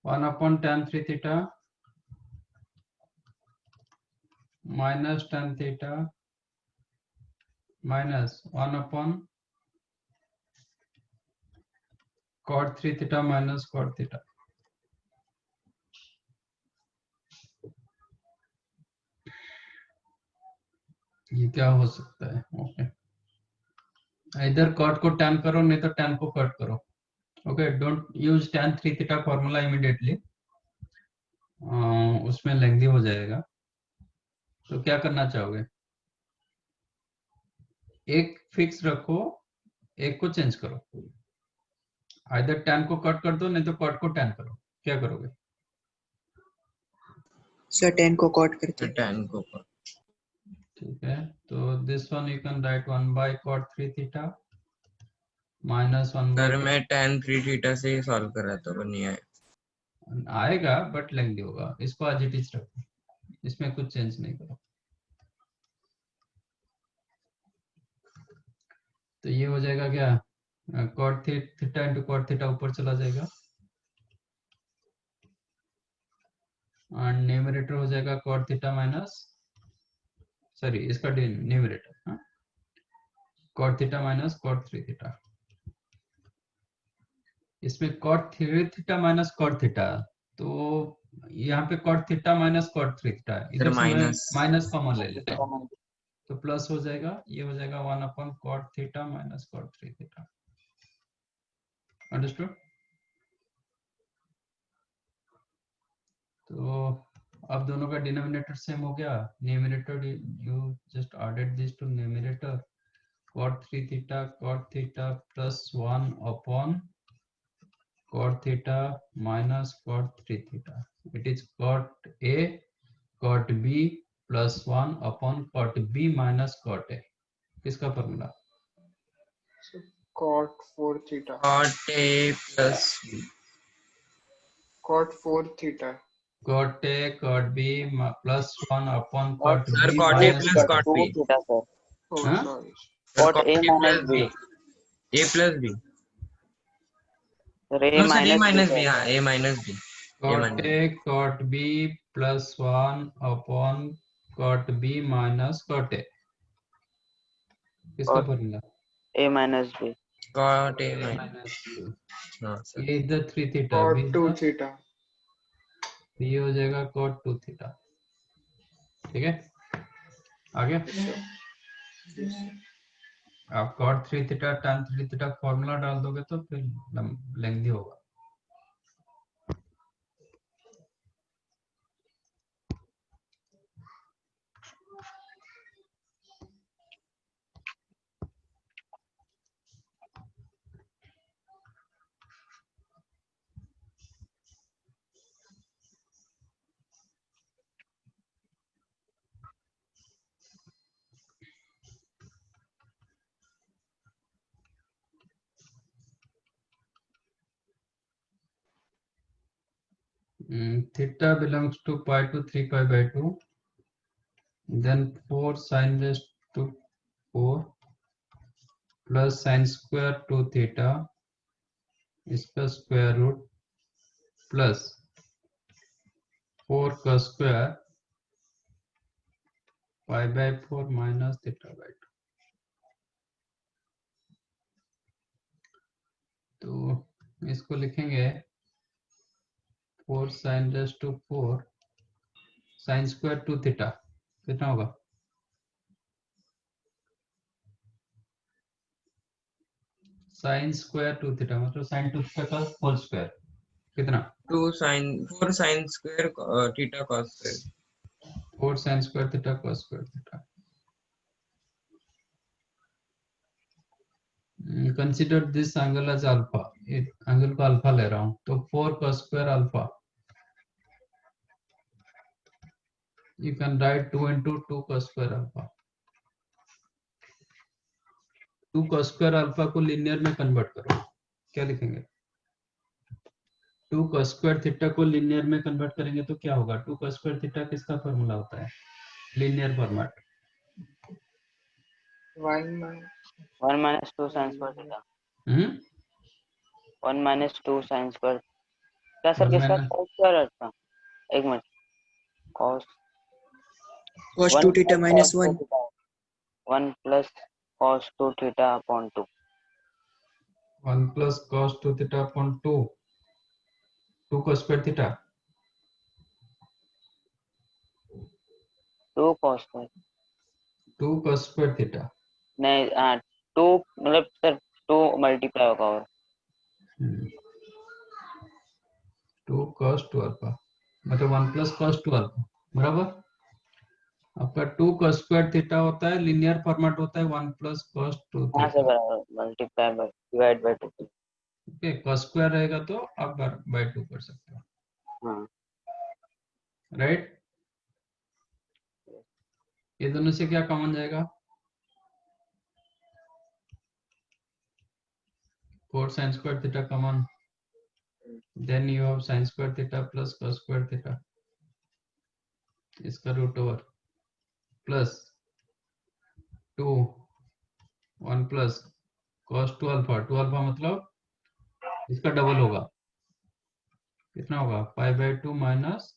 1/tan3 θ minus tan theta minus 1/cot3 θ minus cot θ। ये क्या हो सकता है? ओके, इधर कॉट को टैन करो, नहीं तो टैन को कट करो। Okay, don't use tan3 θ formula immediately, उसमें लेंथी हो जाएगा। तो क्या करना चाहोगे? एक फिक्स रखो, एक को चेंज करो। इधर टैन को कट कर दो, नहीं तो कॉट को टैन करो। क्या करोगे? सर tan को कॉट करते हैं। tan को ठीक है, तो this one you can right 1/cot3 θ minus 1 sir by मैं tan3 θ से ही सॉल्व कर रहा था, पर नहीं आया। आएगा बट लेंथी होगा। इसको एज इट इज रखो, इसमें कुछ चेंज नहीं करो। तो ये हो जाएगा क्या? cot theta into cot theta ऊपर चला जाएगा और न्यूमरेटर हो जाएगा cot थीटा माइनस, सॉरी इसका numerator cot theta minus cot3 θ। इसमें cot 3 θ माइनस cot थीटा, तो यहाँ पे cot थीटा माइनस cot3 θ, इधर से मैं माइनस कॉमन ले लेता हूँ, तो प्लस हो जाएगा। ये हो जाएगा 1/cot theta minus cot3 θ। Understood? तो अब दोनों का डिनोमिनेटर सेम हो गया। Numerator you just added this to numerator, cot3 θ plus 1/cot theta minus cot3 θ। It is cot A cot B plus 1/cot B minus cot A। किसका formula? cot 4 theta, cot A plus B, cot 4 theta, cot A cot B plus 1/cot sir B cot A minus plus cot cot B, theta sir, oh हाँ? sorry, sir cot cot A A minus plus B, B, A plus B, sir A no sir A minus B minus B, sir, हाँ A minus B, A cot minus A cot B plus 1/cot B minus cot A। किसका cot formula? A minus B, cot A minus, minus हाँ sir ये इधर 3 theta, cot 2 theta, ये हो जाएगा cot 2 theta. ठीक है, आ गया? yes sir, yes sir. आप cot 3 theta tan 3 theta formula डाल दोगे तो फिर लेंथी होगा। theta belongs to pi to 3 pi by 2, then 4 sin raised to 4 plus sin square 2 theta इसका स्क्वायर रूट प्लस 4 का square pi by 4 minus theta by 2। तो इसको लिखेंगे 4 sin raised to 4 sin square 2 theta, कितना होगा? sin square 2 theta मतलब sin 2 theta का whole square, कितना? 4 sin square theta cos square, 4 sin square theta cos square theta. Consider this angle as alpha, एंगल को अल्फा ले रहा हूं, तो 4 cos square alpha, you can write 2 into 2 cos square alpha। 2 cos square alpha को linear में convert करो, क्या लिखेंगे? 2 cos square theta को लिनियर में कन्वर्ट करेंगे तो क्या होगा? 2 cos square theta किसका फॉर्मूला होता है linear format? 1 minus 1 minus 2 sin square theta, हम्म 1 minus 2 sin square क्या सर वन किसका माइनस cos स्क्वायर था? एक minute, cos cos 1 2 theta plus minus cos 2 1. theta, 1 plus cos 2 theta upon 2. 1 plus cos 2 theta upon 2 cos square theta 2 cos square 2 cos square theta नहीं, हाँ 2 मतलब sir 2 multiply होगा और 2 cos 2 alpha मतलब 1 plus cos 2 alpha बराबर। आपका 2 cos square theta होता है, लीनियर फॉर्मेट होता है 1 plus cos 2 यहाँ से theta। बराबर multiply by divide by 2। Okay, cos square रहेगा तो आप by 2 कर सकते हो, हाँ राइट। ये दोनों से क्या कॉमन जाएगा? 4 sin square theta common, then you have sin square theta plus cos square theta, इसका root over plus 2 1 plus cos 2 अल्फा, 2 अल्फा मतलब इसका डबल होगा, कितना होगा पाई बाय 2 माइनस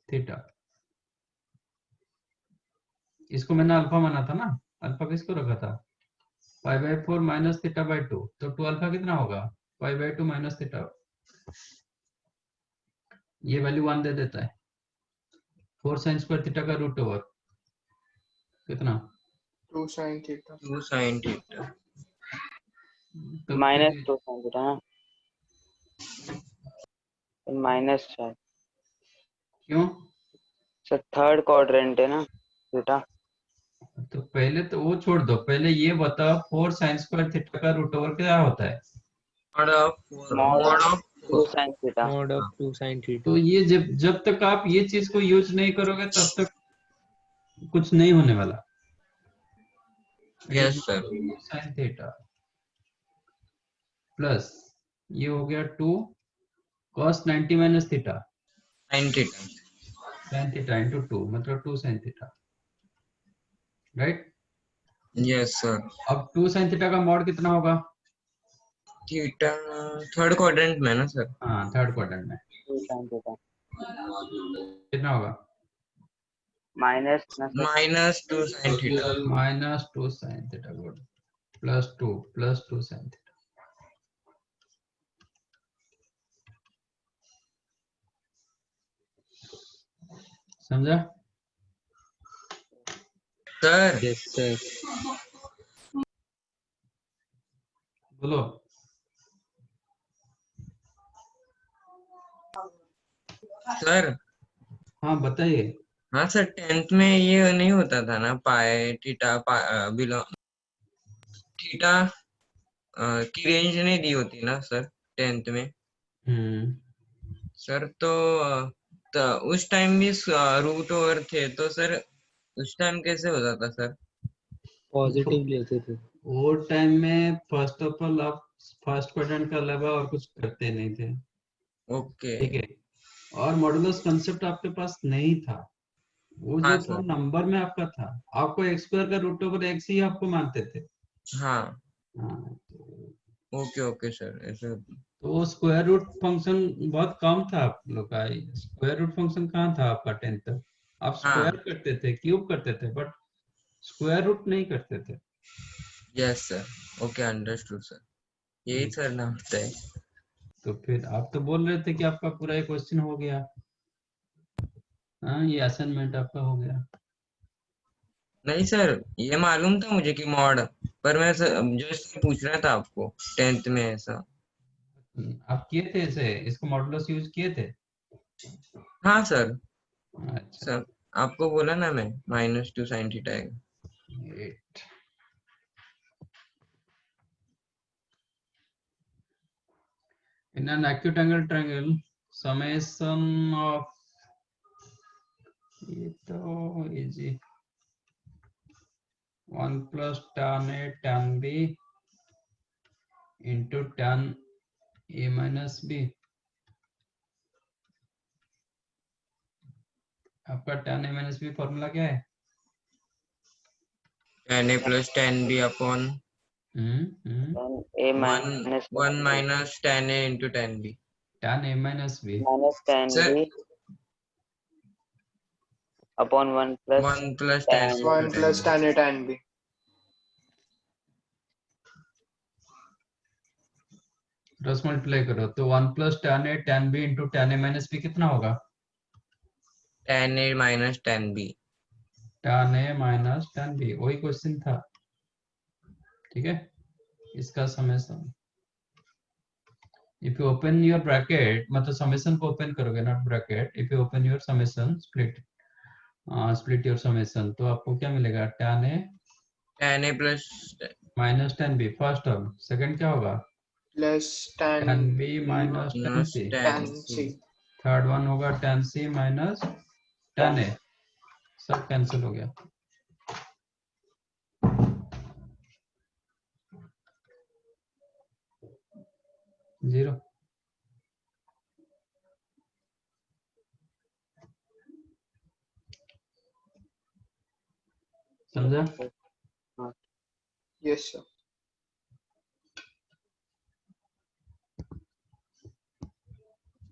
थीटा। इसको मैंने अल्फा माना था ना, अल्फा किसको रखा था? Pi by 4 minus theta by 2, तो 2 अल्फा कितना होगा? पाई बाय 2 माइनस थीटा। ये वैल्यू 1 दे देता है। 4 sin स्क्वायर थीटा का रूट ओवर कितना? 2 sin theta. 2 sin theta. तो माइनस फिर 2 sin थीटा ना, माइनस है क्यों? सर, थर्ड क्वाड्रेंट है ना थीटा। तो पहले तो वो छोड़ दो, पहले ये बताओ 4 sin स्क्वायर थीटा का रूट ओवर क्या होता है? Mod of mod mod of of 2 sin theta. mod of 2 sin theta. तो ये जब जब तक आप ये चीज को यूज नहीं करोगे तब तक कुछ नहीं होने वाला। yes sir. sin theta plus ये हो गया 2 cos 90 minus theta Sin theta. sin theta into 2 मतलब 2 sin theta, right. Yes sir. अब 2 sin थीटा का मॉड कितना होगा? थीटा थर्ड क्वाड्रेंट में ना सर? हाँ, थर्ड क्वाड्रेंट में 2 sin थीटा कितना होगा? माइनस ना sir, minus 2 sin theta. Minus 2 sin theta good plus 2 sin theta. समझा? Sir Yes, sir. बोलो। सर हाँ बताइए। हाँ सर, 10th में ये नहीं होता था ना, पाए थीटा बिलो थीटा की रेंज नहीं दी होती ना सर 10th में सर। तो उस टाइम भी रूट ओवर थे तो सर उस टाइम कैसे होता था सर? Positive लेते थे. वो टाइम में फर्स्ट ऑफ ऑल आप फर्स्ट क्वाड्रेंट का अलावा और कुछ करते नहीं थे, ओके ठीक है। और मॉडुलस कंसेप्ट आपके पास नहीं था, वो हाँ जो तो सर नंबर में आपका था, आपको एक्स स्क्वायर का रूट ओवर एक्स ही आपको मानते थे। हाँ हाँ, ओके ओके सर ऐसे। तो स्क्वायर रूट फंक्शन बहुत कम था आप लोग का। स्क्वायर रूट फंक्शन कहाँ था आपका 10th तक? आप हाँ स्क्वायर करते थे, क्यूब करते थे, बट स्क्वायर रूट नहीं करते थे। Yes sir okay understood sir, यही सर ना होता है। तो फिर आप तो बोल रहे थे कि आपका पूरा एक क्वेश्चन हो गया। हाँ, ये असाइनमेंट आपका हो गया। नहीं सर ये मालूम था मुझे कि मॉड, पर मैं जस्ट पूछ रहा था आपको 10th में ऐसा। आप किए थे इसे, इसको मॉडुलस यूज किए थे? हाँ सर अच्छा, सर आपको बोला ना मैं माइनस 2 sin थीटा है। great. In an acute angle triangle, summation of ये तो easy 1 plus tan A tan B into tan A minus B। आपका tan A minus B formula क्या है? tan a plus tan b upon A 1 minus 1 minus tan a into tan b। tan a minus b minus tan Sir. b upon 1 plus 1 plus tan tan 1 plus tan A tan B. Cross multiply करो तो 1 plus tan a tan b into tan a minus b कितना होगा? tan A minus tan B. tan a minus tan b, वही question था, ठीक है। इसका summation if you open your bracket, मतलब समेशन को ओपन करोगे not bracket, if you open your summation split your summation, तो आपको क्या मिलेगा? tan a plus minus tan b first term, second क्या होगा? Plus tan tan b B minus tan minus c, tan tan C. Third one होगा tan c minus tan a, सब cancel हो गया। जीरो। समझा? Yes, sir.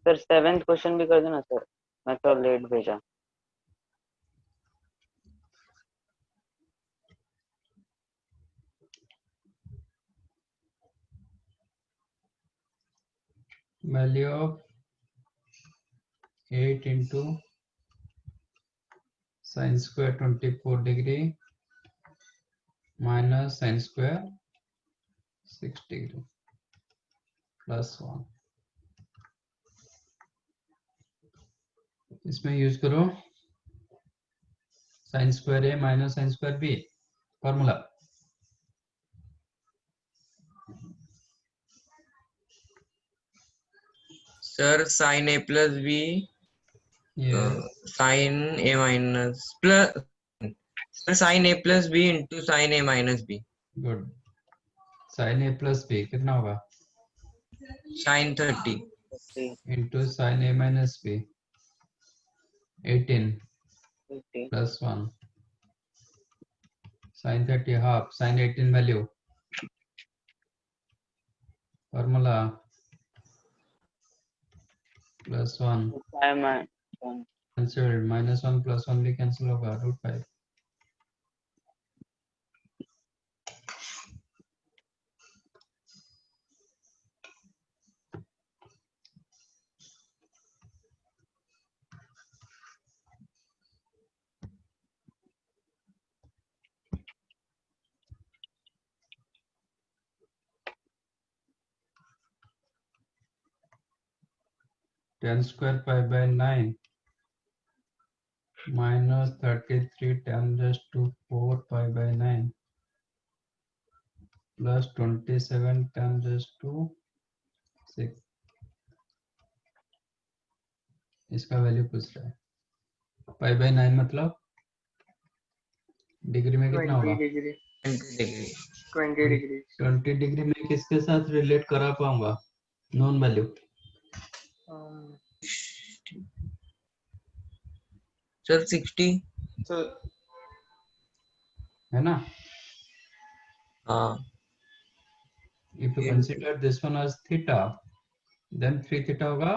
Sir 7th question भी कर देना सर, मैं थोड़ा लेट भेजा। Value of 8 into sine square 24 degree minus sine square 6 degree plus 1, इसमें यूज करो sine square a minus sine square b formula. Sir, sin A plus B, ये sin A minus plus sir, sin A plus B into sin A minus B. Good. Sine a plus b कितना होगा? Sin 30 into sine a minus b 18 15 plus 1 sine 30 half sine 18 value formula plus 1 cancel, minus 1 plus 1 भी cancel होगा, √5। tan square pi by 9 minus 33 tan raised to 4 pi by 9 plus 27 tan raised to 6, इसका value पूछ रहा है। Pi by 9 मतलब degree में कितना 20 होगा? degree. 20 degree. 20 degrees. 20 डिग्री में किसके साथ रिलेट करा पाऊंगा? Non value. Sir, 60. So है ना? If you Yeah. consider this one as theta, then 3 theta होगा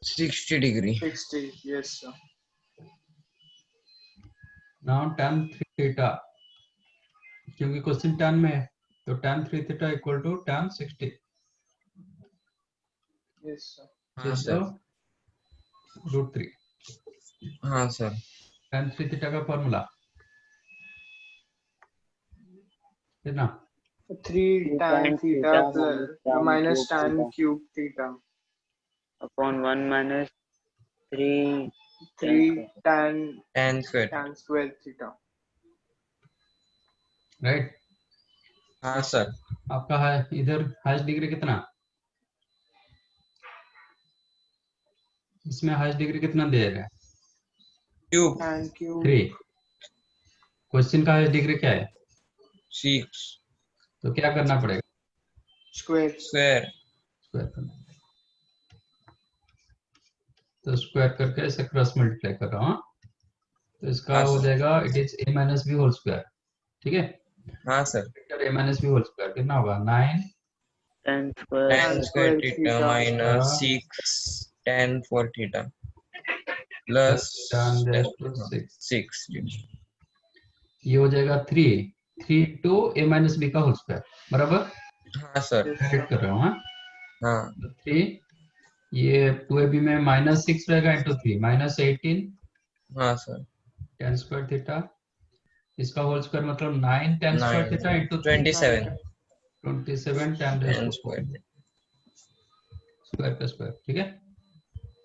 60 degree. 60. Yes, sir. now tan 3 theta, क्योंकि क्वेश्चन tan में है तो tan 3 theta equal to tan 60, Yes, sir. हाँ सर, √3। हाँ सर, tan 3 theta का फॉर्मूला कितना? 3 tan theta plus minus tan cube theta. upon 1 minus 3 3 tan tan square. tan square theta. Right. हाँ sir, आपका है इधर हाईएस्ट डिग्री कितना? इसमें हाईएस्ट डिग्री कितना दे रहा है? cube Tan cube 3। क्वेश्चन का हाईएस्ट डिग्री क्या है? 6 तो क्या करना पड़ेगा? square. square. स्क्वायर करना पड़ेगा। तो स्क्वायर करके इसे क्रॉस मल्टीप्लाई कर रहा हूँ, तो इसका हाँ, हो सर। जाएगा it is a minus b whole square, ठीक है। हाँ sir, a minus b whole square कितना होगा? 9 tan square tan square theta theta minus theta 6 tan 4 theta plus plus tan raised to 6 6. ये हो जाएगा 3 to a minus b का whole square बराबर हाँ सर, ऐड कर रहा हूँ हाँ हाँ 3 ये 2ab में -6 रहेगा इंटू 3 -18 हाँ सर, tan स्क्वायर थीटा इसका होल स्क्वायर मतलब 9 tan square 9 theta into 3 27 27 tan raised tan to 4 square. Square का स्क्वायर ठीक है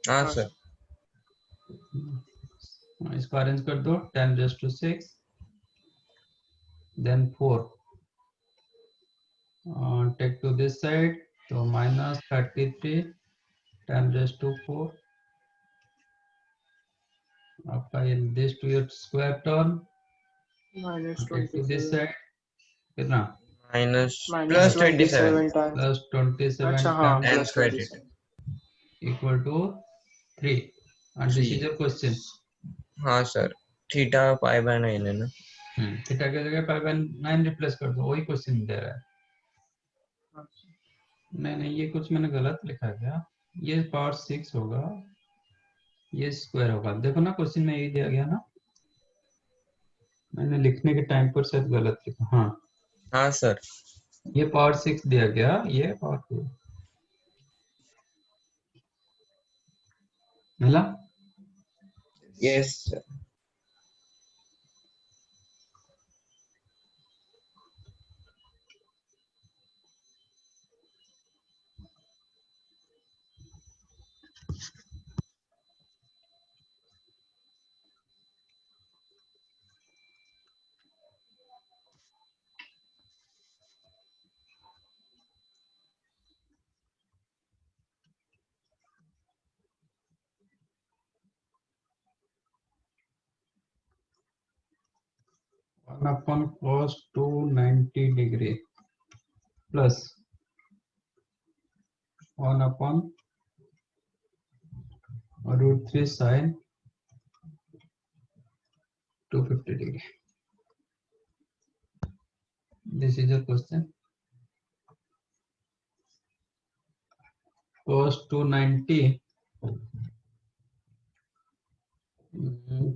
हाँ हाँ सर, इसको अरेंज कर दो 10 raised to 6 then 4 take to this side so -33 10 raised to 4 आपका ये this to your square term minus take to this 27 side कितना minus minus plus 27 27 tan plus 27 अच्छा हाँ tan tan plus square 27 theta. equal to 3 and this is your question हाँ sir, theta pi by 9 है ना. Theta की जगह pi by 9 replace कर दो वही क्वेश्चन दे रहा है नहीं ये कुछ मैंने गलत लिखा क्या ये पावर 6 होगा ये स्क्वायर होगा देखो ना क्वेश्चन में यही दिया गया ना मैंने लिखने के टाइम पर शायद गलत लिखा हाँ हाँ सर, ये पावर 6 दिया गया ये पावर 2 मिला yes sir. One upon cos 290 degree plus 1 upon √3 sin 250 degree this is a question cos 290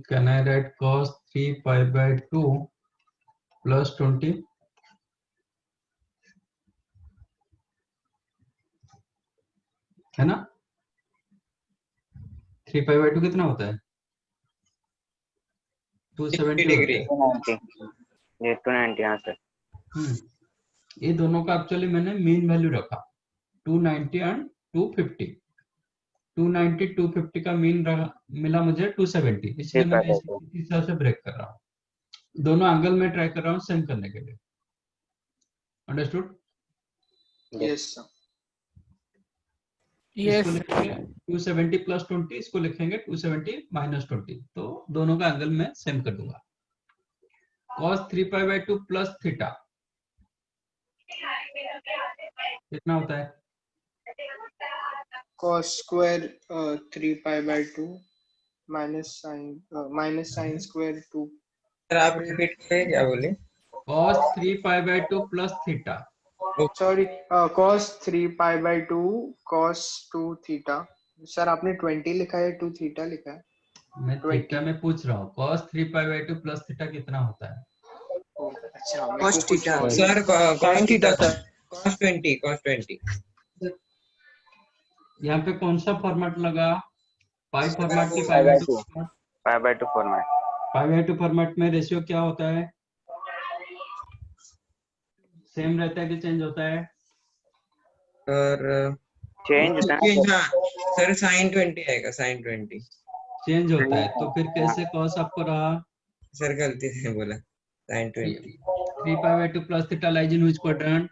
can I write cos 3 pi by 2 plus 20 है ना 3 pi by 2 कितना होता है 270 होता डिग्री. है 290 ये 290 हाँ सर ये दोनों का एक्चुअली मैंने मीन वैल्यू रखा 290 एंड 250 290 250 का मीन मिला मुझे 270 इसलिए मैंने इस हिसाब से ब्रेक कर रहा हूँ दोनों एंगल में ट्राई कर रहा हूँ सेम करने के लिए अंडरस्टूड yes sir इसको लिखेंगे 270 प्लस 20 इसको लिखेंगे 270 माइनस 20 तो दोनों का एंगल में सेम कर दूंगा cos 3 pi by 2 plus theta कितना होता है cos square 3 pi by 2 minus sin square 2 sir आप रिपीट करें क्या बोले. cos 3 pi by 2 plus theta sorry cos 3 pi by 2 cos 2 theta sir आपने 20 लिखा है 2 थीटा लिखा है मैं 20 थीटा में पूछ रहा हूँ cos 3 pi by 2 plus theta कितना होता है अच्छा मेरे Cos को कुछ theta. और sir sin theta sir cos 20 यहाँ पे कौन सा फॉर्मेट लगा पाई फॉर्मेट की pi pi by by 2 2 pi by 2 format pi by 2 format में रेशियो क्या होता है सेम रहता है कि चेंज होता है सर change होता है ना सर sin 20 आएगा sin 20 चेंज होता है तो फिर कैसे cos आपको रहा सर गलती से बोला sin 20 3 pi by 2 plus theta lies in which quadrant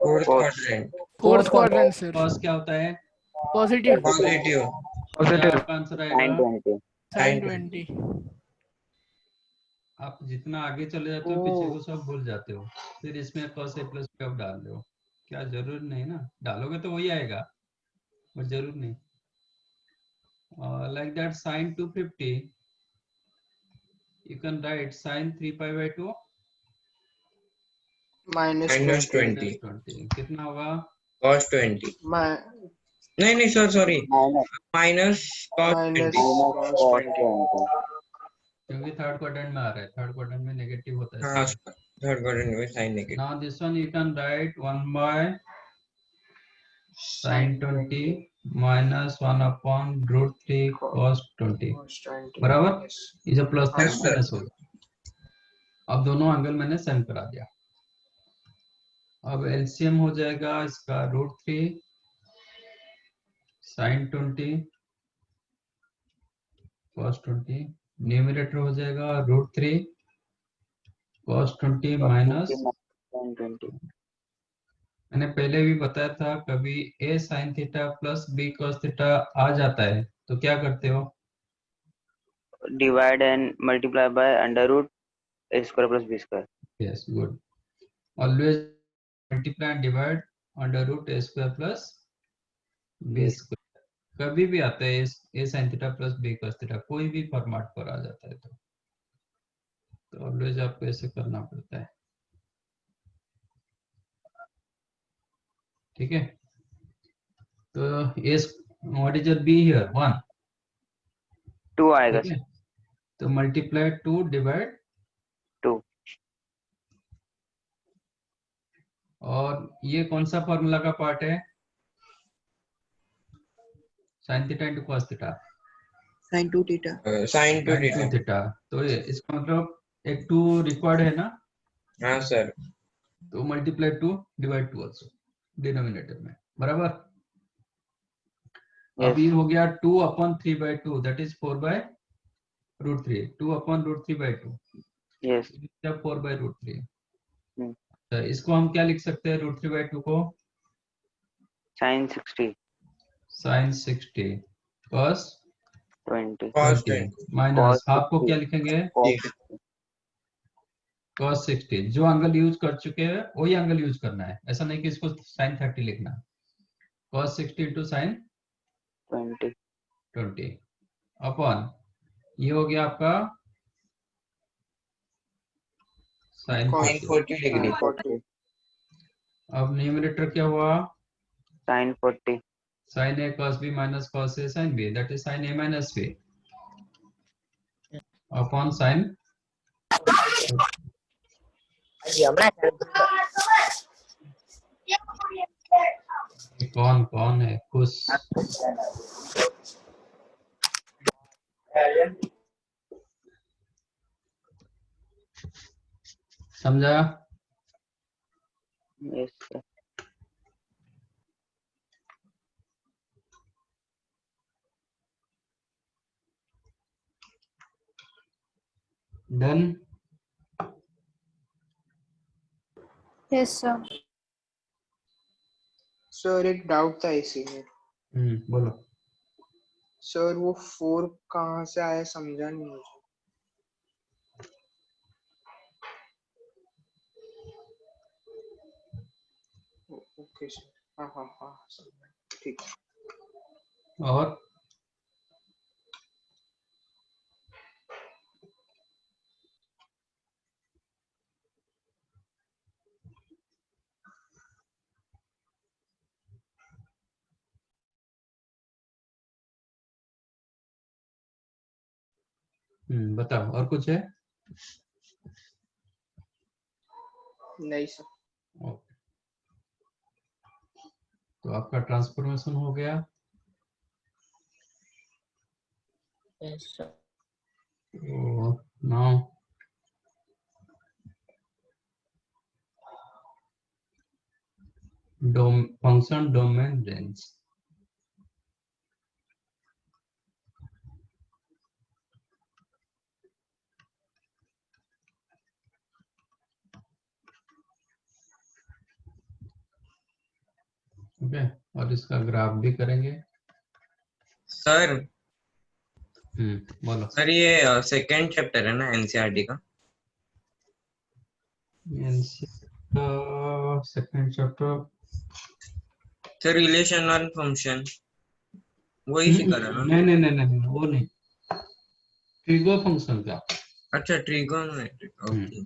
fourth Fourth. Quadrant fourth quadrant sir cos क्या होता है पॉजिटिव पॉजिटिव क्या आपका आंसर sin आएगा 20 साइन 20 आप जितना आगे चले जाते हो पीछे को सब भूल जाते हो फिर इसमें cos a प्लस b आप डाल रहे हो क्या जरूर नहीं ना डालोगे तो वही आएगा पर जरूर नहीं like that sin 250 you can write sin 3 pi by 2 minus minus 20 20 20 कितना होगा cos 20 मा- नहीं sir sorry minus cos minus 20 cos 20 क्योंकि थर्ड क्वाड्रेंट में आ रहा है, थर्ड क्वाड्रेंट में नेगेटिव होता है हाँ sign. थर्ड क्वाड्रेंट में sine negative Now this one you can write 1 by sin 20 minus 1 upon root 3 cos 20 cos 20 बराबर. yes. ये जो प्लस था हाँ, sir. माइनस हो गया. अब दोनों एंगल मैंने सेम करा दिया. अब एलसीएम हो जाएगा इसका रूट 3 sin 20 cos 20, न्यूमरेटर हो जाएगा रूट 3 cos 20 माइनस, sin 20 मैंने पहले भी बताया था कभी a sin theta plus b cos theta आ जाता है तो क्या करते हो? divide and multiply by under root a square plus b square. Yes, good. Always multiply and divide under root a square plus b Yes. square. कभी भी आता है a sin theta plus b cos theta, कोई भी format पर आ जाता है तो ऑलवेज आपको ऐसे करना पड़ता है. ठीक है, तो a what is your b here 1. 2 आएगा ठीक है, तो मल्टीप्लाई 2 डिवाइड 2 और ये कौन सा फॉर्मूला का पार्ट है? sin theta into cos theta, sin 2 theta. Sine 2 sin 2 theta. तो ये इसका मतलब एक 2 रिक्वायर्ड है ना, हाँ सर तो मल्टीप्लाई 2 डिवाइड 2 आल्सो डिनोमिनेटर में, बराबर. Yes. अब ये हो गया 2 upon 3 by 2 that is 4 by root 3, 2 upon root 3 by 2 yes 4 by root 3. Hmm. तो इसको हम क्या लिख सकते हैं रूट 3 बाई 2 को? sin 60 sin 60 cos 20 cos 20 20 minus cos half को 60 क्या लिखेंगे? cos cos 60. जो एंगल यूज कर चुके हैं वही एंगल यूज करना है, ऐसा नहीं कि इसको sin 30 लिखना. cos 60 into sin 20 20 अपॉन ये हो गया आपका sin cos sin 40. 40 डिग्री 40 अब न्यूमरेटर क्या हुआ? sin 40 sin a cos b minus cos a sin b that is sin a minus b upon sin कौन कौन है खुश? समझा? yes sir. Done. Yes, sir. Sir एक डाउट था इसी में. बोलो. सर वो 4 कहाँ से आया समझा नहीं मुझे. Okay sir. हाँ हाँ हाँ समझा. ठीक. और बताओ और कुछ है? नहीं सर. ओके, तो आपका ट्रांसफॉर्मेशन हो गया. Yes, sir. तो now function domain range. Okay, और इसका ग्राफ भी करेंगे. सर बोलो. सर ये सेकंड चैप्टर है ना एनसीईआरटी का? सेकंड चैप्टर सर रिलेशन और फंक्शन वही सिखा रहा ना? नहीं नहीं नहीं नहीं वो नहीं, ट्रिगो फंक्शन का. अच्छा ट्रिगोनोमेट्री ओके.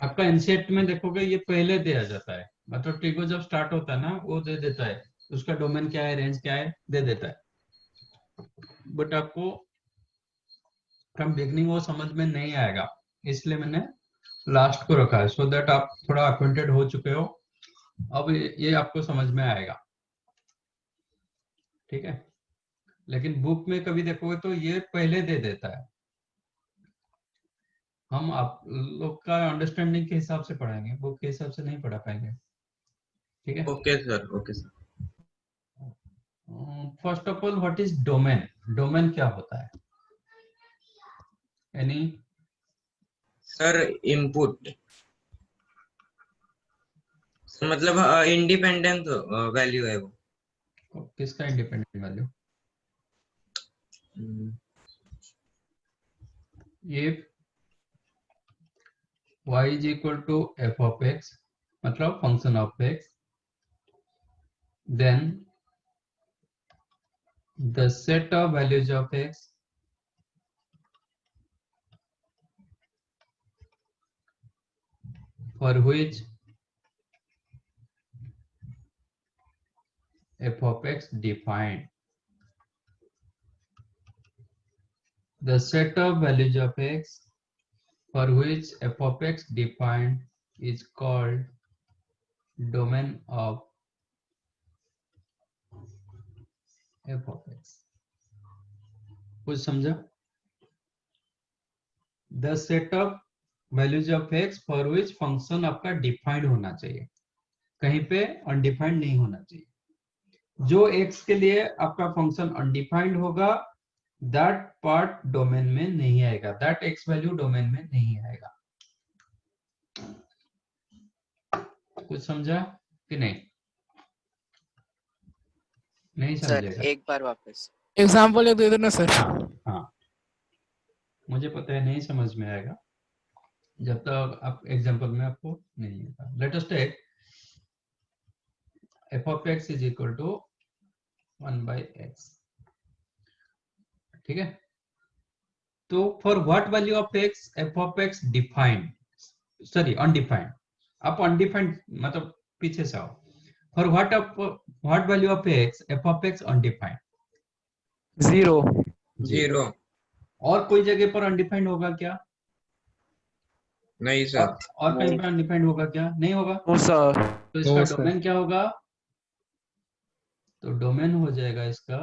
आपका इंसेट में देखोगे ये पहले दिया जाता है मतलब ट्री को जब स्टार्ट होता है ना वो दे देता है उसका डोमेन क्या है, रेंज क्या है, दे देता है। बट आपको फ्रॉम बिगनिंग वो समझ में नहीं आएगा, इसलिए मैंने लास्ट को रखा है, सो दैट आप थोड़ा अक्वेंटेड हो चुके हो। अब ये आपको समझ में आएगा, ठीक है। लेकिन बुक में कभी देखोगे तो ये पहले दे देता है। हम आप लोग का अंडरस्टैंडिंग के हिसाब से पढ़ाएंगे, बुक के हिसाब से नहीं पढ़ा पाएंगे, ठीक है। Okay sir, okay sir. First of all what is domain? Domain क्या होता है? एनी? सर इनपुट मतलब इंडिपेंडेंट वैल्यू है वो। किसका independent value? if y is equal to f of x मतलब function of x, then the set of values of x for which f of x defined, the set of values of x for which f of x defined is called domain of f of x। कुछ समझा? The set of values of x for which function आपका defined होना चाहिए, कहीं पे undefined नहीं होना चाहिए। जो x के लिए आपका फंक्शन अनडिफाइंड होगा दैट पार्ट डोमेन में नहीं आएगा, दैट x वैल्यू डोमेन में नहीं आएगा। कुछ समझा कि नहीं? नहीं सर समझेगा? एक बार वापस। एग्जाम्पल एक दे देना सर। हाँ मुझे पता है नहीं समझ में आएगा जब तक आप एग्जांपल में आपको नहीं होगा। Let us take f of x is equal to 1 by x, ठीक है। तो for what value of x f of x defined, sorry undefined, आप अनडिफाइंड मतलब पीछे से आओ। For what value of x f of x undefined? 0। 0 और कोई जगह पर अनडिफाइंड होगा क्या? नहीं सर। और कहीं पर अनडिफाइंड होगा क्या? नहीं होगा। No sir. तो इसका डोमेन क्या होगा? तो डोमेन हो जाएगा इसका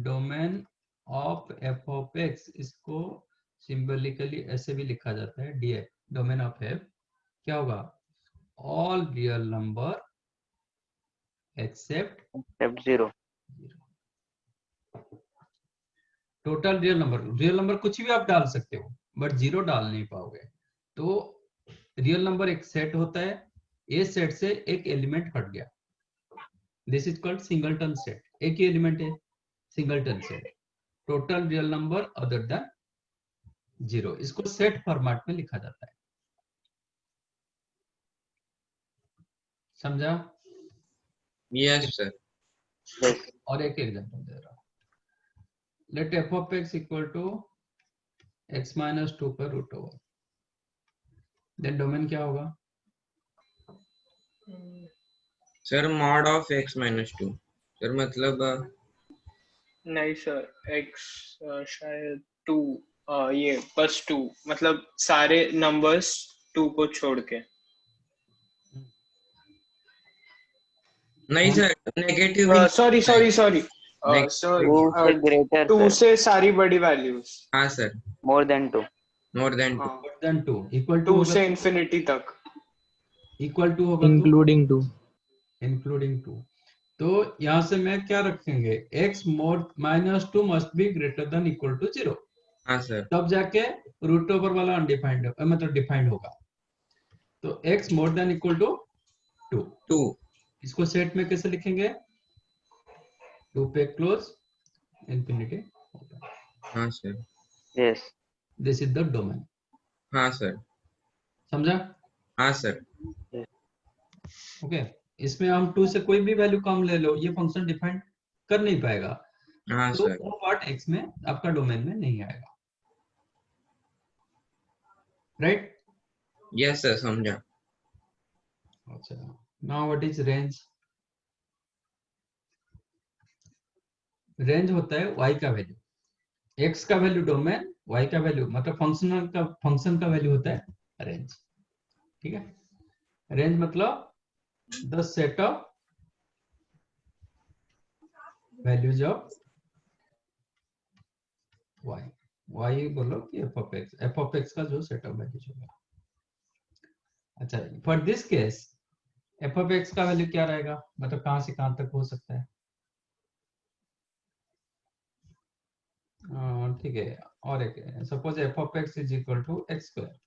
domain of f of x। इसको सिंबॉलिकली ऐसे भी लिखा जाता है df, डोमेन ऑफ f क्या होगा? All real number except 0। Total real number कुछ भी आप डाल सकते हो बट 0 डाल नहीं पाओगे। तो रियल नंबर एक सेट होता है, ए सेट से एक एलिमेंट हट गया, this is called singleton set. एक ही एलिमेंट है, singleton set, total real number other than 0, इसको सेट फॉर्मेट में लिखा जाता है। समझा? Yes sir. और एक एग्जांपल दे रहा हूं। Let f of x equal to x minus 2 का रूट ओवर, देन डोमेन क्या होगा? Sir mod of x minus 2। Sir मतलब नहीं सर x शायद 2 ये बस 2 मतलब सारे नंबर्स 2 को छोड़ के। नहीं sir, negative sorry sorry sorry sir 2 से ग्रेटर 2 से सारी बड़ी वैल्यूज। हाँ sir, more than 2। More than 2। More than 2 equal to 2 से इंफिनिटी तक इक्वल टू होगा इंक्लूडिंग 2। इंक्लूडिंग 2। तो यहां से मैं क्या रखेंगे? x more minus 2 must be greater than equal to 0, हाँ सर। तब जाके रूट ओवर वाला अनडिफाइंड मतलब डिफाइंड होगा। तो x more than equal to 2, इसको सेट में कैसे लिखेंगे? 2 पे क्लोज इंफिनिटी ओपन। हाँ sir. Yes. This is the domain. हाँ सर। समझा? हाँ सर। ओके इसमें हम 2 से कोई भी वैल्यू कम ले लो, ये फंक्शन डिफाइन कर नहीं पाएगा। हाँ तो सर। वो पार्ट x में आपका डोमेन में नहीं आएगा, राइट? यस सर, समझा। अच्छा now what is range? Range होता है y का वैल्यू, x का वैल्यू डोमेन, y का वैल्यू मतलब फंक्शन का वैल्यू होता है रेंज। ठीक है, रेंज मतलब the set of values of y। y बोलो कि f ऑफ x का जो सेट ऑफ वैल्यूज होगा। अच्छा, for this case f of x का वैल्यू क्या रहेगा, मतलब कहां से कहां तक हो सकता है? ठीक है, और एक suppose f of x is equal to x square,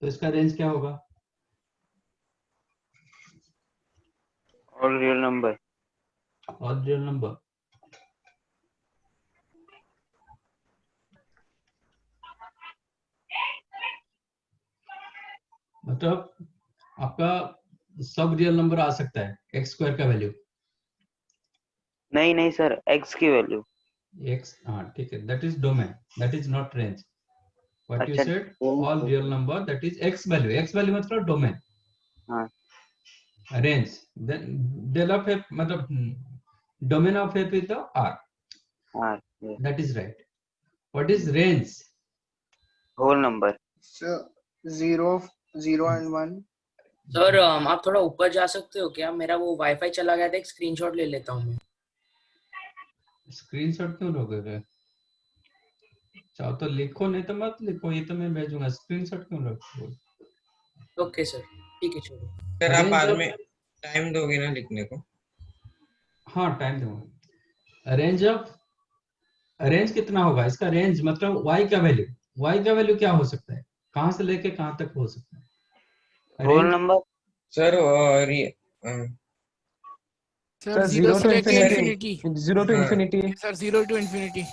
तो इसका रेंज क्या होगा? All real number. All real number. मतलब आपका सब रियल नंबर आ सकता है एक्स स्क्वायर का वैल्यू। नहीं नहीं सर, एक्स की वैल्यू। एक्स, हाँ ठीक है, that is domain, that is not range. What you अच्छा, said, all real number that is x value, x value मतलब डोमेन। हाँ। Range then del of f मतलब domain of f is the r, हाँ, that is right. What is range? Whole number. So 0 and 1. Sir आप थोड़ा ऊपर जा सकते हो क्या? मेरा वो वाईफाई चला गया था, एक स्क्रीनशॉट ले लेता हूँ मैं। स्क्रीनशॉट क्यों लोगे? चाहो तो लिखो, नहीं तो मत लिखो, ये तो मैं भेजूंगा। स्क्रीनशॉट क्यों रखोगे? ओके सर, ठीक है, छोड़ो। सर आप रेंज बाद ऑफ, में टाइम दोगे ना लिखने को? हाँ टाइम दूंगा। रेंज ऑफ, रेंज कितना होगा इसका? रेंज मतलब y का वैल्यू, y का वैल्यू क्या हो सकता है, कहां से लेके कहां तक हो सकता है होल रेंज? नंबर। सर और ये सर सर जीरो से टू लेके इन्फिनिटी। इन्फिनिटी। जीरो टू हाँ इन्फिनिटी। Sir 0 to infinity।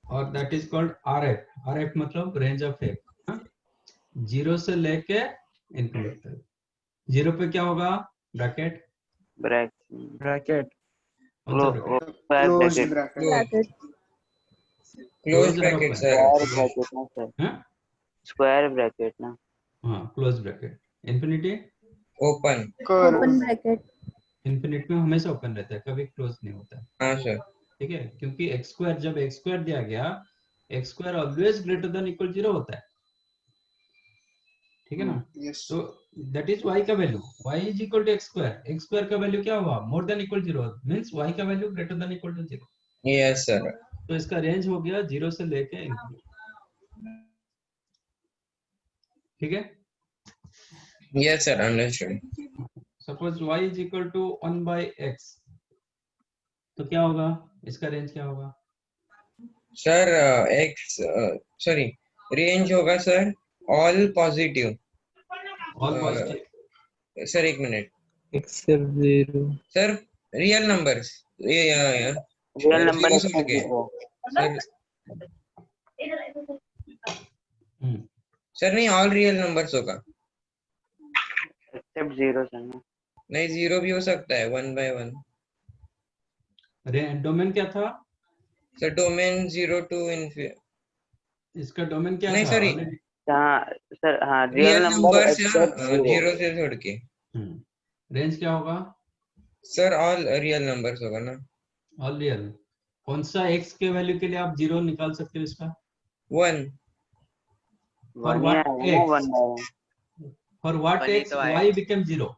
और दैट इज कॉल्ड RF मतलब रेंज ऑफ f। जीरो से लेके इन्फिनिटी तक। जीरो पे क्या होगा? Bracket, bracket. कौन सा bracket? Closed bracket. bracket. Bracket. Close close और bracket open? Sir. Square bracket ना सर, हाँ स्क्वायर ब्रैकेट ना। हाँ, close bracket. Infinity, open. Curve. Open bracket. Infinity में हमेशा ओपन रहता है, कभी क्लोज नहीं होता है। हाँ सर। ठीक है, क्योंकि एक्स स्क्वायर, जब एक्स स्क्वायर दिया गया, x square always greater than equal 0 होता है। ठीक है ना? Yes. तो दैट इज y का value, y is equal to x square. X square का वैल्यू क्या हुआ? More than equal 0, means y का value greater than equal to 0। Yes sir. तो इसका रेंज हो गया 0 से लेके इन्फिनिटी। ठीक है, yes sir, understood. Suppose y is equal to 1/x, तो क्या होगा इसका? रेंज क्या होगा? सर एक्स, सॉरी, रेंज होगा sir all positive. All positive. Sir एक minute except zero. Sir, real numbers, ये रियल नंबर जीरो छोड़ के सर। सर नहीं, ऑल रियल नंबर्स होगा। एक्सेप्ट जीरो सर ना। नहीं, जीरो भी हो सकता है, 1/1। डोमेन क्या था सर डोमेन 0 to इसका? डोमेन क्या नहीं था सॉरी, ऑलरेडी? हाँ सर, हाँ real real number numbers except zero. Zero से छोड़ के। रेंज क्या होगा? सर ऑल रियल नंबर्स होगा ना। All real. कौन सा x के वैल्यू के लिए आप 0 निकाल सकते हो इसका? 1। For वन ही what आएगा ना, x? 1/1। For what One he x तो आएगा। y became 0?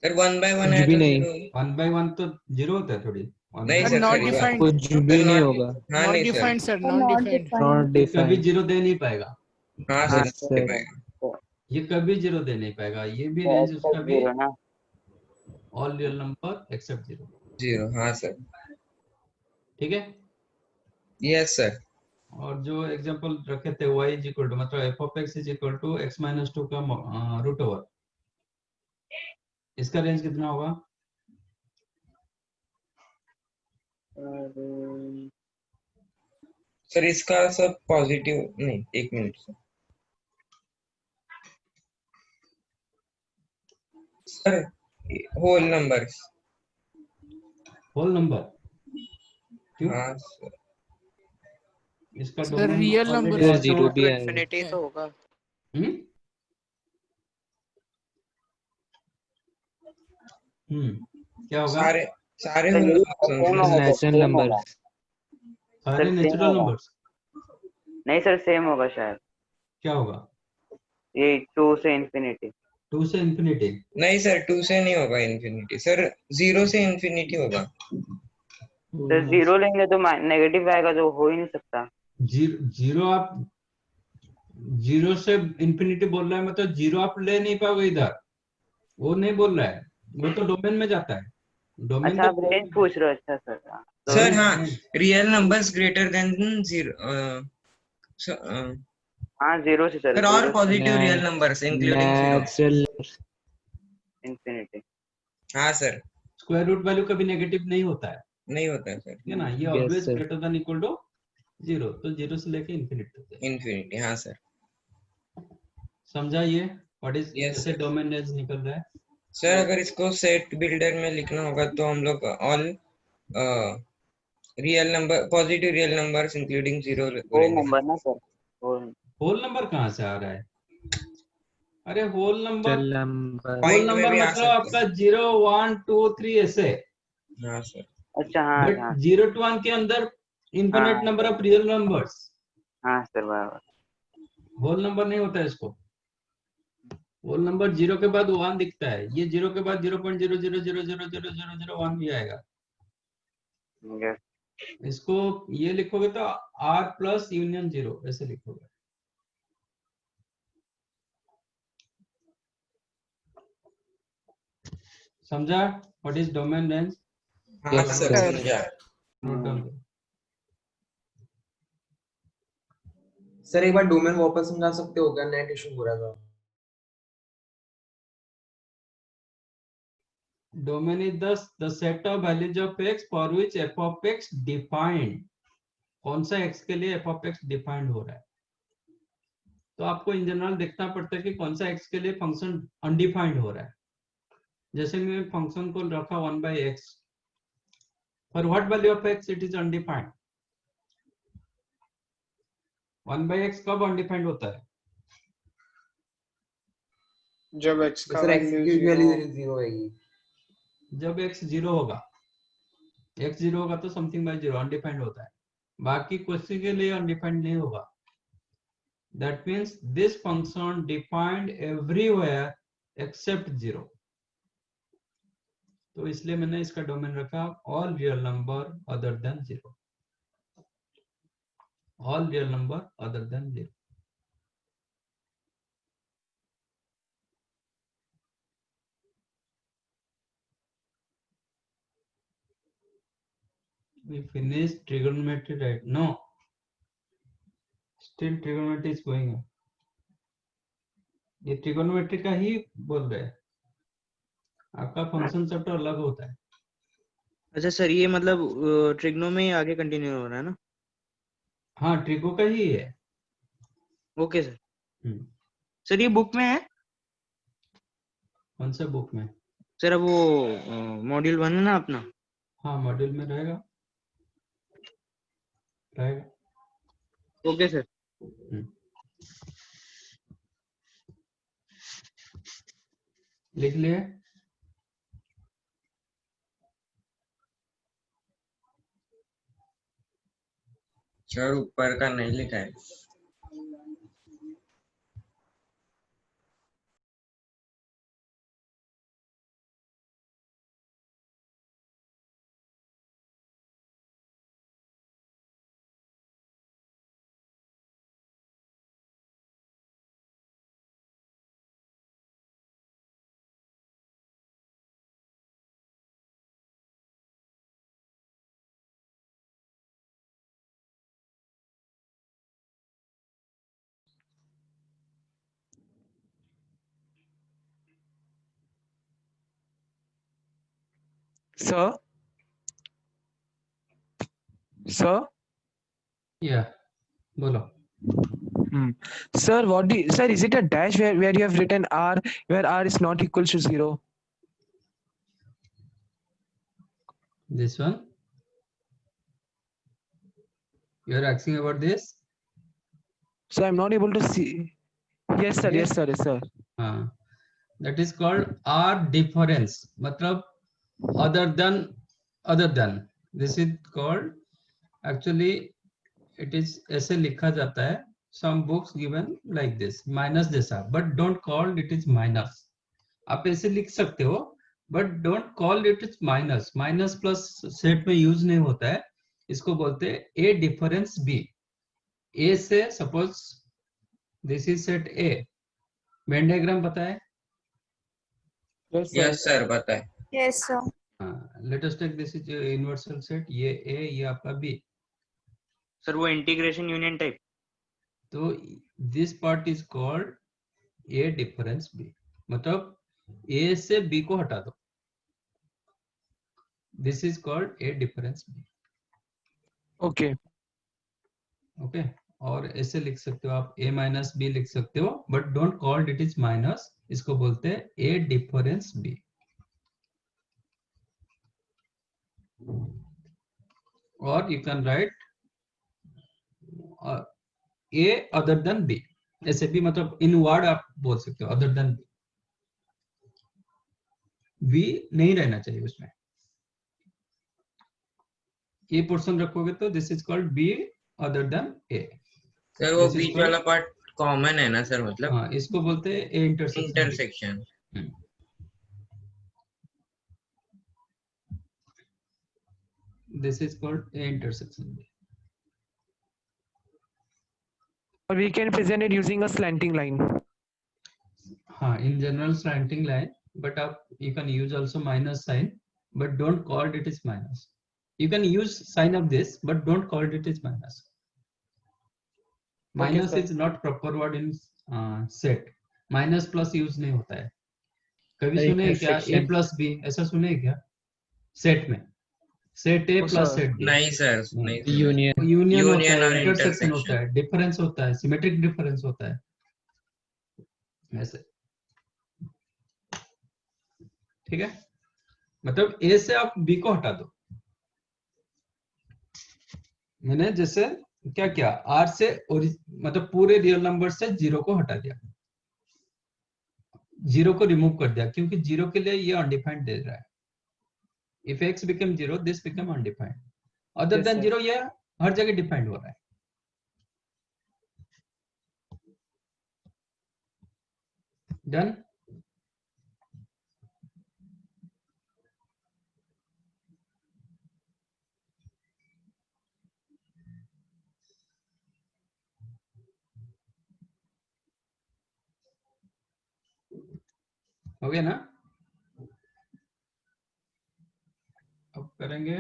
सर 1/1 कुछ है भी तो नहीं। 0। 1/1 तो 0 होता है थोड़ी। नहीं सर, नॉट सॉरी, डिफाइंड। कुछ सर भी नहीं नॉट, होगा। हाँ नॉट नहीं sir, defined sir, Or not not defined. defined. ये कभी डिफाइंड। 0 दे नहीं पाएगा, हाँ हाँ सर, सर, नहीं पाएगा। ये कभी 0 दे नहीं पाएगा। ये भी तो रेंज उसका एक्सेप्ट भी जीरो ना। All real number except 0। 0, हाँ सर। ठीक है, यस सर। और जो एग्जांपल रखे थे y इज इक्वल टू मतलब f of x is equal to x minus 2 का रूट ओवर, इसका रेंज कितना होगा? सर इसका सब पॉजिटिव नहीं, एक minute sir. Sir whole numbers. Whole number क्यों? हाँ सर। इसका sir domain real number already sir zero भी आएगा। इन्फिनिटी तो होगा। क्या होगा? सारे सारे सर होल ये नंबर्स सेम होगा, मतलब सर सेम होगा, सारे same नेचुरल होगा। नंबर्स नहीं सर सेम होगा शायद, क्या होगा? ये 2 से इंफिनिटी। 2 से इंफिनिटी? नहीं सर, 2 से नहीं होगा इन्फिनिटी सर, 0 से इन्फिनिटी होगा। सर 0 लेंगे तो नेगेटिव आएगा, जो हो ही नहीं सकता। जीरो आप 0 से इंफिनिटी बोल रहा है, मतलब 0 आप ले नहीं पाओगे इधर, वो नहीं बोल रहा है, वो तो डोमेन में जाता है। डोमेन अच्छा तो आप रेंज पूछ रहे हो, अच्छा सर सर सॉरी। हाँ, रियल नंबर्स ग्रेटर देन 0 हाँ 0 से सर, सर, और 0 से positive real numbers including 0। Natural infinity. हाँ सर, स्क्वायर रूट वैल्यू कभी नेगेटिव नहीं होता है, नहीं होता है सर, ठीक है ना? ये yes always sir. Greater than equal to 0, तो 0 से लेके इंफिनिटी तक है। इन्फिनिटी। हाँ सर, समझा ये? व्हाट इज Yes, कैसे sir. डोमेन रेंज निकल रहा है? सर अगर इसको सेट बिल्डर में लिखना होगा तो हम लोग all real number, positive real numbers including 0 whole बोलेंगे। नंबर ना सर, होल। होल नंबर कहाँ से आ रहा है? अरे whole number, number whole point में नंबर भी आ मतलब सकते आपका हैं। 0 1 2 3 ऐसे, हाँ सर, अच्छा हाँ बट हाँ 0 to 1 के अंदर इनफिनिट हाँ नंबर ऑफ रियल नंबर्स, हाँ सर बराबर। होल नंबर नहीं होता है इसको। होल नंबर 0 के बाद 1 दिखता है, ये 0 के बाद 0.0000000001 भी आएगा। यस। इसको ये लिखोगे तो r प्लस यूनियन 0 ऐसे लिखोगे। समझा व्हाट इज डोमेन रेंज? हाँ Yes, सर, sir. समझा। नोट डाउन करो। सर एक बार डोमेन वापस समझा सकते हो क्या? नेट इशू हो रहा था। Domain is the set of values of x for which f of x defined, कौन सा x के लिए f of x डिफाइंड हो रहा है, तो आपको इन जनरल देखना पड़ता है कि कौन सा x के लिए फंक्शन अनडिफाइंड हो रहा है। जैसे मैं फंक्शन को रखा 1/x, for what value of x it is undefined. 1/x कब अनडिफाइंड होता है? जब x का सर x वैल्यू की 0 वैल्यू 0 होगी। जब x 0 होगा, x 0 होगा तो समथिंग बाय 0 अनडिफाइंड होता है, बाकी क्वेश्चन के लिए अनडिफाइंड नहीं होगा। That means this function defined everywhere except 0, तो इसलिए मैंने इसका डोमेन रखा all real number other than 0, all real number other than 0। We finished trigonometry, right? No, still trigonometry is going on। ये trigonometry का ही बोल रहे हैं, आपका फंक्शन चैप्टर अलग होता है। अच्छा सर, ये मतलब ट्रिग्नो में ही आगे कंटिन्यू हो रहा है ना? हाँ ट्रिगो का ही है। Okay sir. सर ये बुक में है? कौन सा बुक में? सर अब वो मॉड्यूल 1 है ना अपना? हाँ मॉड्यूल में रहेगा, रहेगा। Okay sir. लिख लिए? सर ऊपर का नहीं लिखा है। Sir? Sir? Yeah, बोलो। Sir, sir, is it a dash where you have written r, where r is not equal to 0? This one? You are asking about this? So I'm not able to see. Yes, sir. Yes, sir. Yes, sir. हाँ, that is called r difference, मतलब other than this is called actually it is ऐसे लिखा जाता है some books given like this minus जैसा but don't call it is minus आप ऐसे लिख सकते हो but don't call it is minus minus plus set में यूज नहीं होता है इसको बोलते हैं a difference b a से suppose this is set a Venn diagram पता है यस सर पता है Yes, sir. Let us take this is universal set ये a ये आपका b सर वो इंटीग्रेशन यूनियन टाइप तो this part is called a difference b मतलब a से b को हटा दो this is called a difference b Okay. Okay और ऐसे लिख सकते हो आप a माइनस b लिख सकते हो but don't called it is minus इसको बोलते हैं a डिफरेंस b और you can right a other than b ऐसे भी मतलब इन वर्ड आप बोल सकते हो अदर देन b नहीं रहना चाहिए उसमें ये पोर्शन रखोगे तो this is called b other than a sir वो बीच वाला पार्ट कॉमन है ना सर मतलब हाँ इसको बोलते हैं a intersection this is called a intersection Or we can present it using a slanting line. हाँ in general slanting line but आप you can use also minus sign but don't call it is minus you can use sign of this but don't call it is minus minus sir. is not proper word in set minus plus use नहीं होता है कभी Sir, सुने हैं क्या a intersection. plus b ऐसा सुने हैं क्या सेट में set a Oh, plus sir. Set b नहीं सर नहीं सर। Union. यूनियन होता Union है और इंटरसेक्शन intersection. होता है डिफरेंस होता है सिमेट्रिक डिफरेंस होता है ऐसे ठीक है मतलब a से आप b को हटा दो मैंने जैसे क्या किया r से मतलब पूरे रियल नंबर से जीरो को हटा दिया जीरो को रिमूव कर दिया क्योंकि जीरो के लिए ये अनडिफाइंड दे रहा है if x become zero this become undefined other Yes, then sir. Zero ये हर जगह डिफाइंड हो रहा है डन हो गया ना अब करेंगे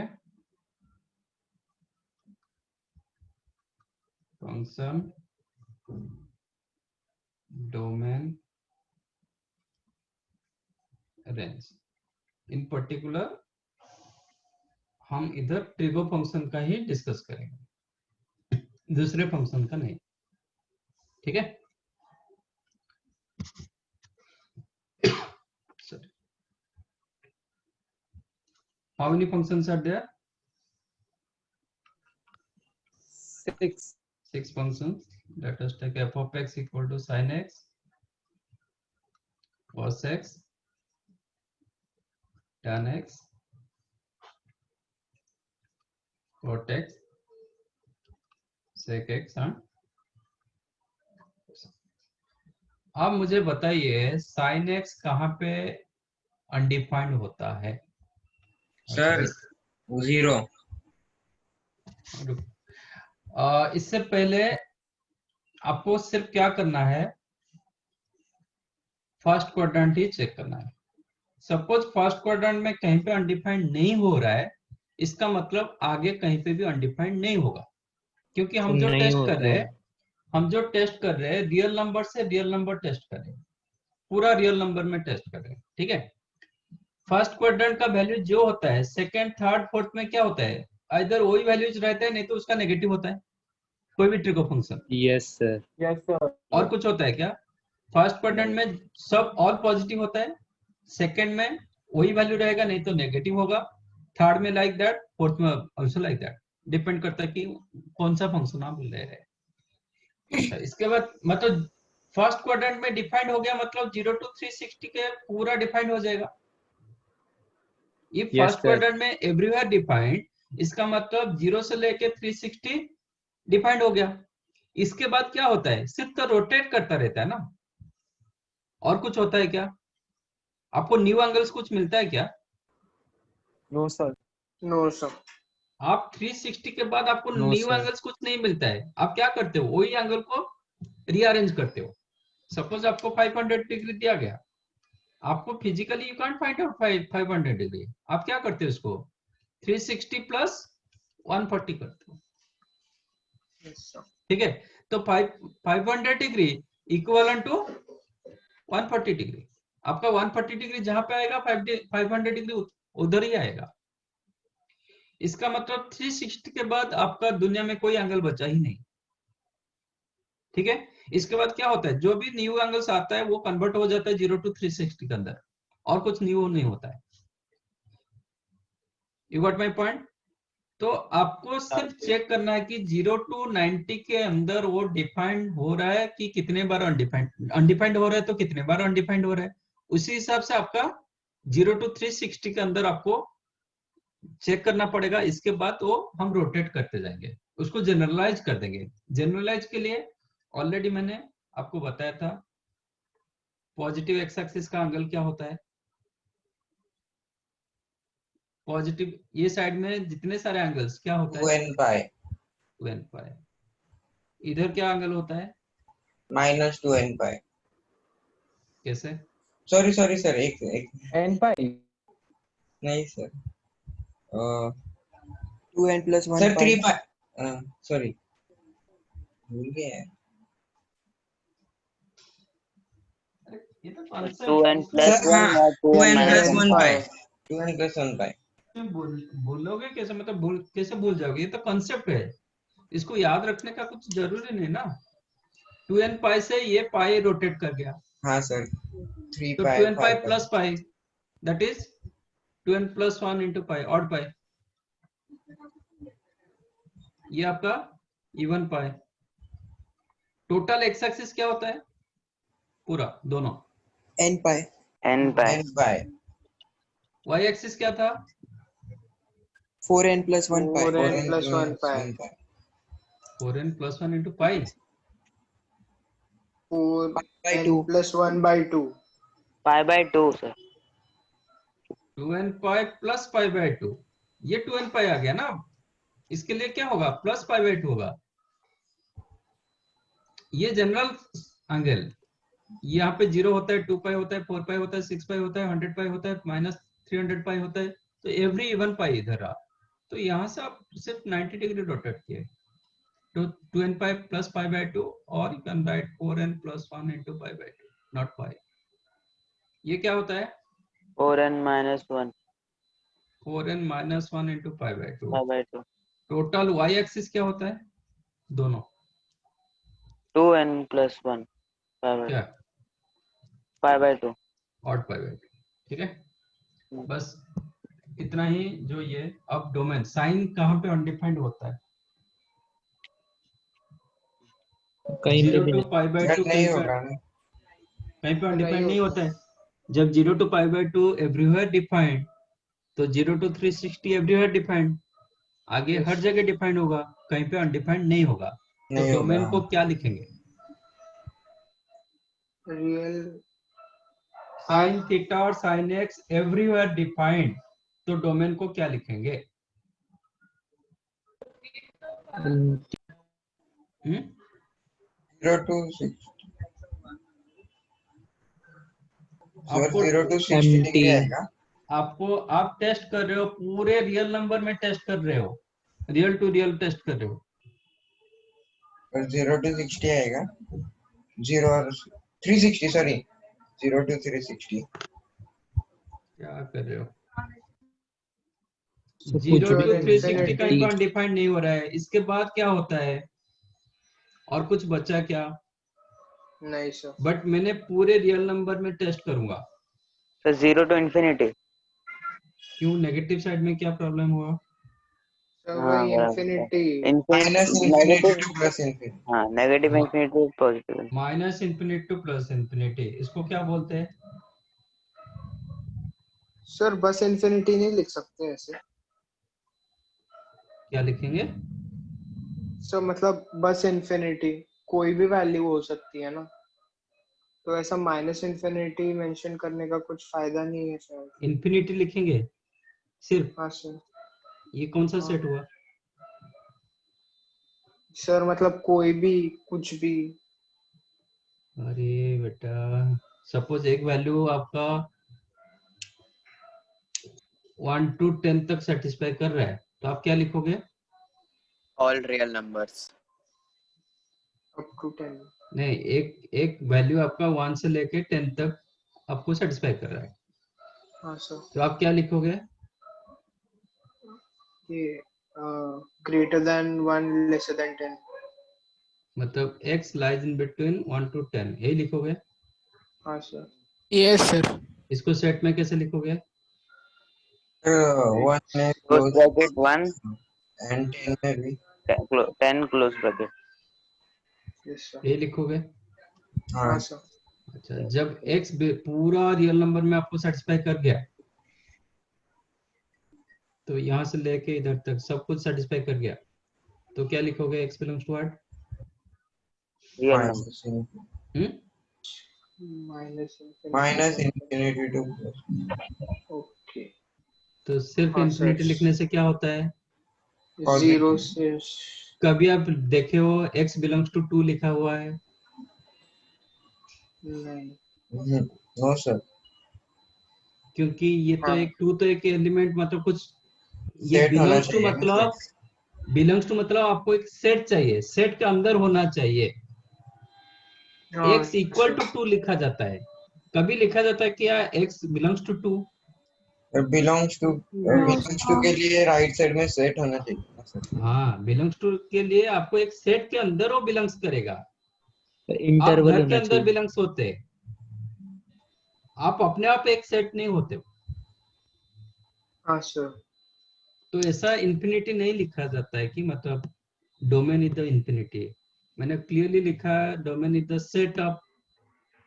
फंक्शन डोमेन रेंज इन पर्टिकुलर हम इधर ट्रिगो फंक्शन का ही डिस्कस करेंगे दूसरे फंक्शन का नहीं ठीक है Sorry. How many functions are there? 6. 6 functions. Let us take f of x equal to sin x, cos x, tan x, cot x, sec x and अब मुझे बताइए sin x कहाँ पे अनडिफाइंड होता है सर जीरो इससे पहले आपको सिर्फ क्या करना है फर्स्ट क्वाड्रेंट ही चेक करना है सपोज फर्स्ट क्वाड्रेंट में कहीं पे अनडिफाइंड नहीं हो रहा है इसका मतलब आगे कहीं पे भी अनडिफाइंड नहीं होगा क्योंकि हम जो नहीं टेस्ट होता कर रहे है। हैं हम जो टेस्ट कर रहे हैं रियल नंबर से रियल नंबर टेस्ट कर रहे हैं पूरा रियल नंबर में टेस्ट कर रहे हैं ठीक है फर्स्ट क्वाड्रेंट का वैल्यू जो होता है सेकंड थर्ड फोर्थ में क्या होता है इधर वही वैल्यूज रहता है नहीं तो उसका नेगेटिव होता है कोई भी trigo function Yes, sir. Yes, sir. और कुछ होता है क्या फर्स्ट क्वाड्रेंट में सब ऑल पॉजिटिव होता है सेकंड में वही वैल्यू रहेगा नहीं तो नेगेटिव होगा थर्ड में लाइक दैट फोर्थ में आल्सो लाइक दैट डिपेंड करता है कि कौन सा फंक्शन आप ले रहे हैं अच्छा इसके बाद मतलब फर्स्ट क्वाड्रेंट में डिफाइंड हो गया मतलब 0 to 360 के पूरा डिफाइंड हो जाएगा if Yes, first sir. Quadrant में एवरीवेयर डिफाइंड, इसका मतलब 0 से लेके 360 डिफाइंड हो गया। इसके बाद क्या होता है, सिर्फ तो रोटेट करता रहता है ना, और कुछ होता है क्या? आपको न्यू एंगल्स कुछ मिलता है क्या? No, sir. No sir. आप 360 के बाद आपको No, न्यू sir. एंगल्स कुछ नहीं मिलता है। आप क्या करते हो, वही एंगल को रीअरेंज करते हो। सपोज आपको 500 डिग्री दिया गया, आपको physically you can't find out 500 degree, आप क्या करते हो, उसको 360 प्लस 140 करते हो। ठीक है, तो 500 डिग्री इक्वल टू 140 डिग्री। आपका 140 डिग्री जहां पे आएगा 500 डिग्री उधर ही आएगा। इसका मतलब 360 के बाद आपका दुनिया में कोई एंगल बचा ही नहीं। ठीक है, इसके बाद क्या होता है, जो भी न्यू एंगल्स आता है वो कन्वर्ट हो जाता है 0 टू 360 के अंदर, और कुछ न्यू नहीं होता है। You got my point? तो आपको सिर्फ चेक करना है कि 0 टू 90 के अंदर वो डिफाइंड हो रहा है कि कितने बार अनडिफाइंड हो रहा है, तो कितने बार अनडिफाइंड हो रहा है। उसी हिसाब से आपका 0 टू 360 के अंदर आपको चेक करना पड़ेगा। इसके बाद वो हम रोटेट करते जाएंगे, उसको जनरलाइज कर देंगे। जनरलाइज के लिए ऑलरेडी मैंने आपको बताया था, पॉजिटिव एक्स एक्सिस का एंगल क्या होता है। पॉजिटिव ये साइड में जितने सारे एंगल्स क्या होता है, 2n पाई 2n पाई। इधर क्या एंगल होता है, माइनस 2n पाई। कैसे? सॉरी सॉरी सर, एक n pi. नहीं sir, 2n plus 1 sir pi. 3 पाई, सॉरी भूल गया। ये तो concept 2n है, plus सर 1 हाँ, या 2n 2n minus plus 1 1 pi. पाई, 2n प्लस 1 पाई। इसमें भूलोगे कैसे, मतलब कैसे भूल जाओगे, ये तो कंसेप्ट है, इसको याद रखने का कुछ जरूरी नहीं ना। 2n पाई से ये पाई रोटेट कर गया, हाँ सर, 3 तो पाई 2n pi plus pi, that is 2n plus 1 into pi, odd pi. ये आपका इवन पाई। टोटल एक्स एक्सिस क्या होता है, पूरा दोनों, n pi. n pi. n पाई। वाई एक्सिस क्या था, 4n plus 1 pi. 4n plus 1 pi. 4n plus 1 into pi, 4n plus 1 by 2. Pi by 2 sir. 2n pi plus pi by 2, ये 2n पाई आ गया ना। इसके लिए क्या होगा, प्लस पाई बाय 2 होगा। ये जनरल एंगल, यहाँ पे 0 होता है, 2 पाई होता है, 4 पाई होता है, 6 पाई होता है, 100 पाई होता है, माइनस 300 पाई होता है, तो एवरी इवन पाई इधर आ। तो यहाँ से आप सिर्फ 90 डिग्री रोटेट किए, तो 2n pi plus pi by 2, और you can write 4n plus 1 into pi by 2, not pi. ये क्या होता है, 4n minus 1 4n minus 1 into pi by 2। pi by 2. Total y axis क्या होता है, दोनों 2n plus 1 pi by क्या, 2. Pi by 2. Odd pi by 2। ठीक है, बस इतना ही। जो ये अब डोमेन साइन कहाँ पे अनडिफाइंड होता है, कहीं पे 0 भी टू नहीं. पाई बाय 2 नहीं होगा ना। कहीं पे अनडिफाइंड नहीं होता है। जब 0 to pi by 2 everywhere defined, तो 0 टू 360 एवरीवेयर डिफाइंड, आगे हर जगह डिफाइंड होगा, कहीं पे अनडिफाइंड नहीं होगा। तो नहीं डोमेन होगा। को क्या लिखेंगे, रियल साइन थीटा और साइन एक्स एवरीवेयर डिफाइंड, तो डोमेन को क्या लिखेंगे, हम्म 0 to 60, सर आपको 0 to 60 डिग्री आएगा। आपको आप टेस्ट कर रहे हो, पूरे रियल नंबर में टेस्ट कर रहे हो, रियल टू रियल टेस्ट कर रहे हो। और 0 to 60 आएगा, 0 और 360, सॉरी 0 to 360। क्या कर रहे हो, So, 0 कुछ टू भी 360 कहीं नहीं. पर अनडिफाइंड नहीं हो रहा है। इसके बाद क्या होता है, और कुछ बचा क्या, नहीं सर। बट मैंने पूरे रियल नंबर में टेस्ट करूंगा। So 0 to infinity. क्यों, नेगेटिव साइड में क्या प्रॉब्लम हुआ, सर हाँ वही बराबर. Infinity. Minus Infinity infinity negative. Two plus infinity. हाँ negative infinity positive. Minus infinity two plus infinity, इसको क्या बोलते हैं, सर बस इन्फिनिटी नहीं लिख सकते ऐसे? क्या लिखेंगे? सर मतलब बस इन्फिनिटी कोई भी वैल्यू हो सकती है ना, तो ऐसा माइनस इन्फिनिटी मेंशन करने का कुछ फायदा नहीं है शायद। इन्फिनिटी लिखेंगे सिर्फ? हाँ सर। ये कौन सा हाँ। सेट हुआ? सर मतलब कोई भी कुछ भी। अरे बेटा, सपोज एक वैल्यू आपका 1 to 10 तक सेटिस्फाई कर रहा है, तो आप क्या लिखोगे? All real numbers. Up to 10। नहीं, एक वैल्यू आपका 1 से लेके 10 तक आपको सेटिस्फाई कर रहा है, हाँ सर। तो आप क्या लिखोगे? ये ग्रेटर देन 1 लेसर देन 10। मतलब x lies in between 1 to 10, यही लिखोगे? हाँ सर। Yes sir. इसको सेट में कैसे लिखोगे? 1 में क्लोज क्लोज ब्रैकेट 1 एंड 10 में भी 10 क्लोज ब्रैकेट। Yes sir. यही लिखोगे? हाँ हाँ सर। अच्छा, जब x पूरा रियल नंबर में आपको सेटिस्फाई कर गया, तो यहाँ से लेके इधर तक सब कुछ सेटिस्फाई कर गया, तो क्या लिखोगे? x belongs to what? Real number. Minus infinity to plus. Okay. तो सिर्फ हाँ इन्फिनिटी सर। लिखने से क्या होता है? 0 से कभी आप देखे हो x बिलोंग्स टू 2 लिखा हुआ है? नहीं। No sir. क्योंकि ये तो हाँ। एक 2 तो एक एलिमेंट मतलब कुछ, ये सेट होना बिलोंग्स टू चाहिए ना मतलब आपको एक सेट चाहिए, सेट के अंदर होना चाहिए। हाँ x इक्वल टू 2 लिखा जाता है, कभी लिखा जाता है क्या x belongs to 2? Belongs to के लिए राइट साइड में सेट होना चाहिए ना सर। हाँ, बिलोंग्स टू के लिए आपको एक सेट के अंदर वो बिलोंग्स करेगा। आप इंटरवल घर के होना अंदर चाहिए। बिलोंग्स होते, आप अपने आप एक सेट नहीं होते। हाँ सर। तो ऐसा इन्फिनिटी नहीं लिखा जाता है कि मतलब डोमेन इज द इन्फिनिटी। मैंने क्लियरली लिखा है domain is the set of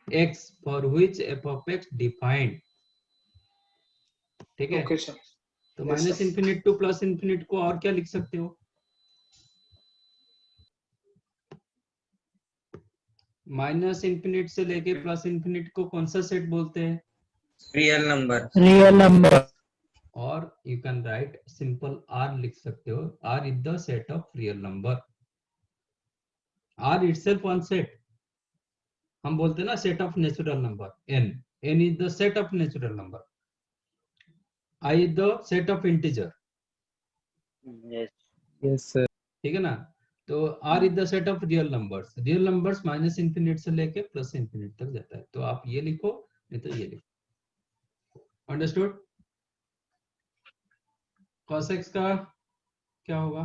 x for which f of x defined. ठीक है? Okay sir. तो Yes, minus sir. Infinite two plus infinite को और क्या लिख सकते हो? माइनस इन्फिनिट से लेके प्लस इन्फिनिट को कौन सा सेट बोलते हैं? Real number. Real number. और you can write simple r लिख सकते हो, r is the set of real number. r itself one set. हम बोलते हैं ना set of natural number n is the set of natural number, i is the set of integer. Yes yes sir. ठीक है ना? तो r is the set of real numbers minus infinite से लेके प्लस इन्फिनिट तक जाता है। तो आप ये लिखो, नहीं तो ये लिखो। अंडरस्टूड? cos x का क्या होगा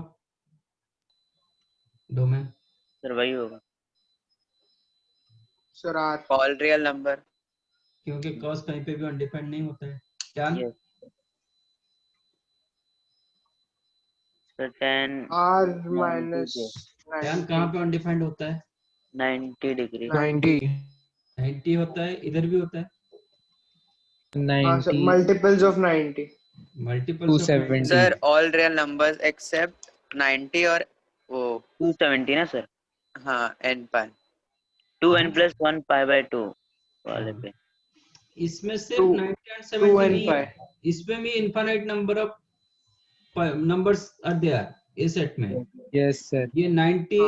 डोमेन? सर वही होगा। Sir R। All real number. क्योंकि cos कहीं पे भी अनडिफाइंड नहीं होता है। क्या? Yes sir 10 R minus tan कहाँ पे अनडिफाइंड होता है? 90 डिग्री। 90 90 होता है, इधर भी होता है। हाँ sir 90 multiples of 90। Multiples of 270 sir all real numbers accept 90 और वो 270 ना सर? हाँ n पर। 2n plus 1 pi by 2 वाले पे। इसमें सिर्फ 90 and 70 नहीं है, इसमें भी infinite number of numbers are there इस सेट में। Yes sir. ये 90,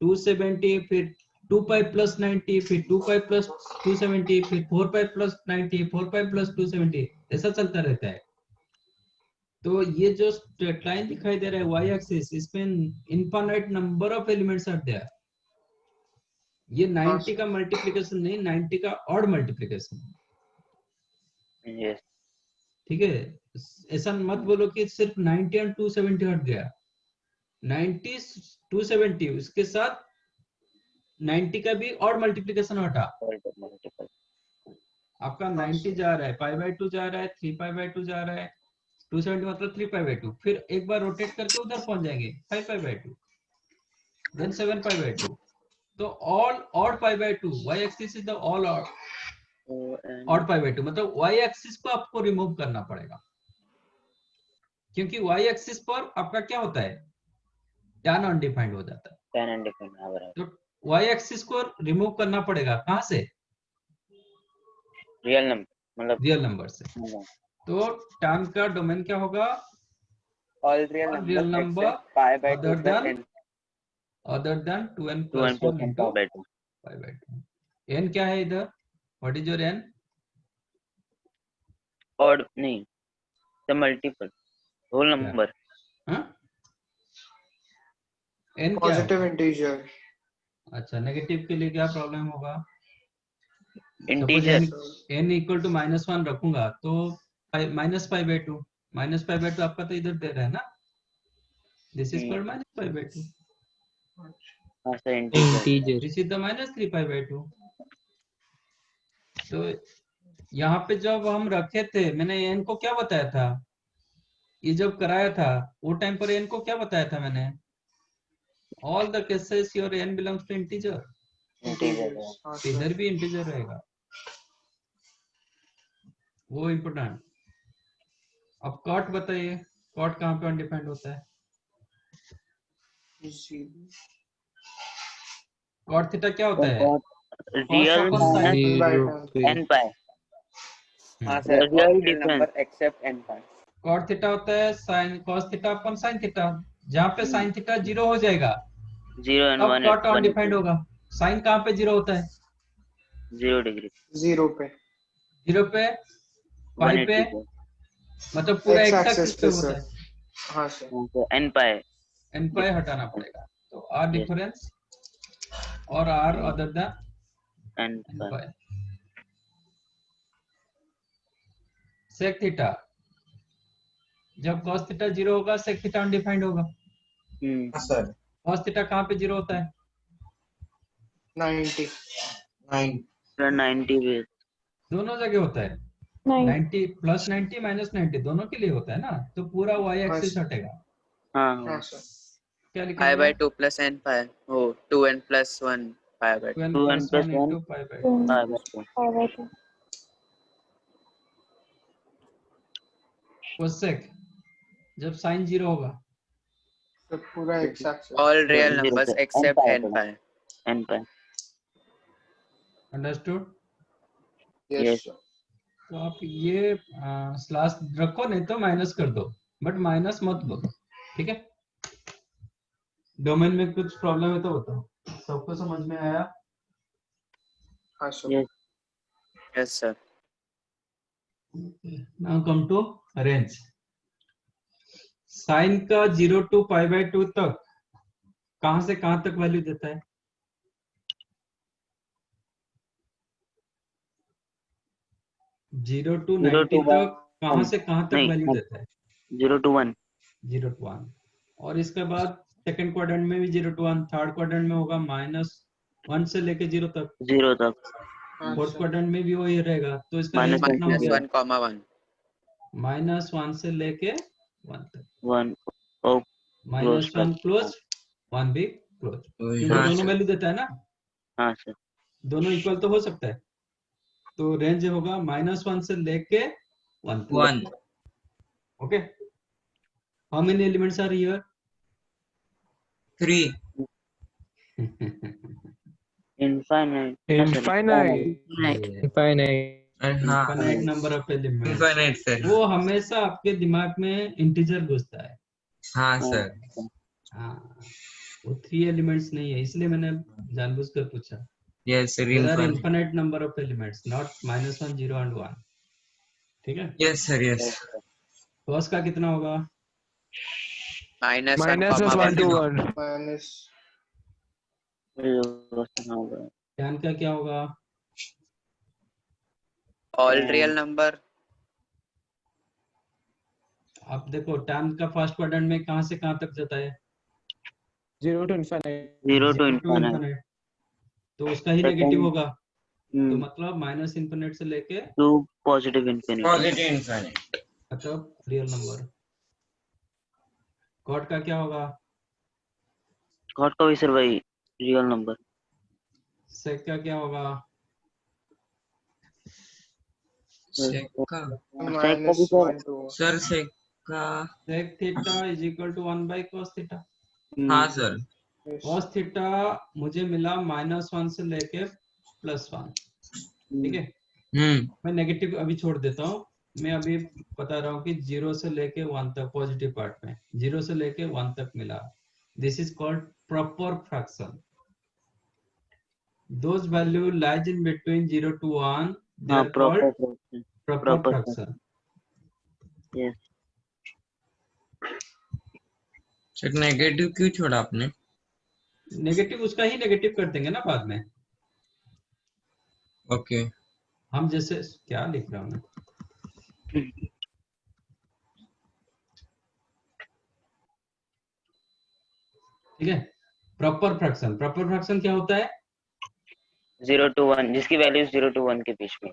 270, फिर 2 पाई प्लस 90, फिर 2 पाई प्लस 270, फिर 4 पाई प्लस 90, 4 पाई प्लस 270, ऐसा चलता रहता है। तो ये जो स्ट्रेट लाइन दिखाई दे रहा है वाई एक्सिस, इसमें infinite number of elements are there. ये 90 का मल्टीप्लिकेशन नहीं, 90 का ऑड मल्टीप्लिकेशन। यस ठीक है? ऐसा मत बोलो कि सिर्फ 90 और 270 हट गया। 90 270 उसके साथ 90 का भी ऑड मल्टीप्लिकेशन हटा। आपका 90 जा रहा है, पाई बाय 2 जा रहा है, 3 पाई बाय 2 जा रहा है, 270 मतलब 3 पाई बाय 2, फिर एक बार रोटेट करके उधर पहुंच जाएंगे 5 pi by 2, then 7 pi by 2। तो all odd pi by 2, y axis is the all odd, odd pi by 2 मतलब y एक्सिस को आपको रिमूव करना पड़ेगा, क्योंकि y एक्सिस पर आपका क्या होता है, tan अनडिफाइंड हो जाता है। tan undefined, हाँ बराबर। तो y एक्सिस को रिमूव करना पड़ेगा कहाँ से, रियल नंबर मतलब रियल नंबर से। तो tan का डोमेन क्या होगा, all real all real numbers number except pi by 2 other plus than n. 2n 2n plus 1 plus 1 into pi by 2 pi by 2। n क्या है इधर, what is your n, odd नहीं, the multiple whole number हाँ n क्या positive होगा, integer. अच्छा negative के लिए क्या प्रॉब्लम होगा, suppose integer n equal to -1 रखूंगा तो minus pi by 2, minus pi by 2 आपका तो इधर दे रहा है ना, this is called minus pi by 2, हाँ sir integer Integer. This is the -3 pi by 2। तो यहाँ पे जब हम रखे थे, मैंने n को क्या बताया था, ये जब कराया था वो टाइम पर n को क्या बताया था मैंने, all the cases your n belongs to integer, integer इधर भी इंटीजर रहेगा, वो इम्पोर्टेंट। अब कॉट बताइए, कॉट कहाँ पे अनडिफाइंड होता है, कॉट थीटा क्या होता है, real upon sin। Zero. n pi हाँ sir, real all real difference number except n pi. Cot theta होता है sin cos theta upon sin theta, जहाँ पे sin थीटा 0 हो जाएगा 0 and अब 1 कॉट अनडिफाइंड होगा। sin कहाँ पे 0 होता है, 0 degree 0 पे, 0 पे, पाई पे, 180 मतलब पूरा एक्स एक्स एक्सिस एक्सिस पे पे होता सर। है, हाँ sir. so n pi n पाई हटाना पड़ेगा, तो r Yes. डिफरेंस और r other than n n pi पाई। sec थीटा, जब cos थीटा 0 होगा sec थीटा अनडिफाइंड होगा, सर cos थीटा कहाँ पे 0 होता है, 90 90 base दोनों जगह होता है, 90 प्लस 90 माइनस 90 दोनों के लिए होता है ना, तो पूरा y एक्सिस हटेगा, हाँ हाँ सर। क्या Pi लिखेंगे, by 2 plus n pi. Oh, 2n plus 1 pi by 2. 2n 2n plus plus 1 1 into pi by 2। pi by 2 cosec, जब sin 0 होगा, तो पूरा x axis. All real 0 numbers sir n except pi n pi. n pi understood. Yes Yes. Sir. तो आप ये slash रखो, नहीं तो माइनस कर दो, बट माइनस मत लो, ठीक है। डोमेन में कुछ प्रॉब्लम है तो बताओ, सबको समझ में आया, हाँ sir. yes Yes, sir. Now come to range. Sine का 0 टू पाई बाई 2 तक कहां से कहां तक वैल्यू देता है, 0 टू 0 90 to तक कहां 1 से कहां तक नहीं वैल्यू देता है, 0 to 1 0 टू 1, और इसके बाद सेकंड क्वाड्रेंट में भी 0 टू 1, थर्ड क्वाड्रेंट में होगा -1 से लेके 0 तक, 0 तक हाँ फोर्थ सर। क्वाड्रेंट में भी वही रहेगा, तो इसका रेंज minus 1 कितना हो to Minus गया, 1 comma 1. -1 से लेके 1 तक, 1 oh close -1 क्लोज 1 भी क्लोज, क्योंकि हाँ दोनों सर वैल्यू देता है ना, हाँ सर दोनों इक्वल तो हो सकता है, तो रेंज होगा -1 से लेके 1 तक। 1 okay, how many elements are here, 3 infinite Infinite. Infinite. हाँ infinite number of elements, infinite sir, वो हमेशा आपके दिमाग में इंटीजर घुसता है, हाँ हाँ सर हाँ, वो 3 एलिमेंट्स नहीं है, इसलिए मैंने जानबूझकर पूछा। Yes sir there are infinite, infinite number of elements, not -1 0 and 1, ठीक है। यस सर यस cos का कितना होगा, Minus 1 Minus comma 1 to 1. 1. Minus होगा tan का क्या होगा, All real number. आप देखो tan का फर्स्ट क्वाड्रेंट में कहां से कहां तक जाता है, 0 to infinite. 0 to 0 to infinite infinite, तो उसका ही second नेगेटिव होगा, तो मतलब माइनस इनफिनिट से लेके to positive infinity positive infinite, मतलब रियल नंबर। कॉट का क्या होगा, God का भी सर वही रियल नंबर सेक का क्या होगा, सेक का माइनस सर 1 2 सर सेक का sec theta is equal to 1 by cos theta। हाँ सर cos theta मुझे मिला -1 से लेके +1, ठीक है। मैं नेगेटिव अभी छोड़ देता हूँ, मैं अभी बता रहा हूँ कि 0 से लेके 1 तक पॉजिटिव पार्ट में 0 से लेके 1 तक मिला। This is called proper fraction. Those value lies in between 0 to 1, they हाँ are called proper fraction proper proper fraction। Yes sir negative क्यों छोड़ा आपने? नेगेटिव उसका ही नेगेटिव कर देंगे ना बाद में। ओके हम जैसे क्या लिख रहा हूँ मैं, ठीक है। प्रॉपर फ्रैक्शन, प्रॉपर फ्रैक्शन क्या होता है? 0 to 1 जिसकी वैल्यू 0 to 1 के बीच में।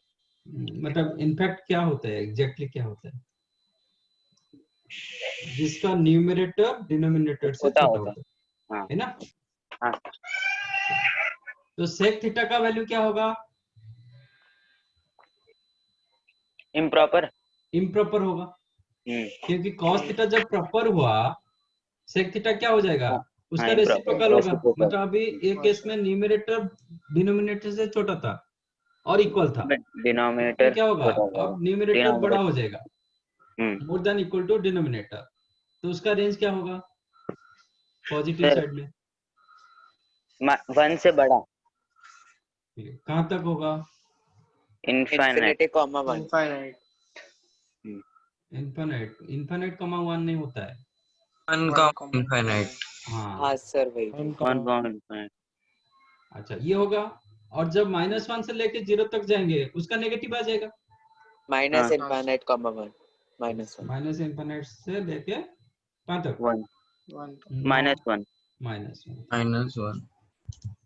मतलब इनफैक्ट क्या होता है, एग्जैक्टली क्या होता है? जिसका न्यूमरेटर डिनोमिनेटर से छोटा छोटा होता होता हाँ है ना। हाँ तो सेक थीटा का वैल्यू क्या होगा? इम्प्रॉपर इम्प्रॉपर होगा, क्योंकि cos थीटा जब प्रॉपर हुआ सेक थीटा क्या हो जाएगा? उसका रेसिप्रोकल होगा। मतलब अभी एक केस में न्यूमरेटर डिनोमिनेटर से छोटा था और इक्वल था, डिनोमिनेटर क्या होगा? अब न्यूमरेटर बड़ा हो जाएगा, denominator more than equal to denominator. तो उसका रेंज क्या होगा पॉजिटिव साइड में? 1 से बड़ा कहां तक होगा? Infinite infinite infinite. इनफाइनाइट कमा 1 नहीं होता है। इनफाइनाइट। हाँ सर वही 1 अच्छा ये होगा। और जब -1 से लेके 0 तक जाएंगे उसका नेगेटिव आ जाएगा। Minus infinite comma 1 -1 minus infinite से लेके कहां तक? 1 -1 -1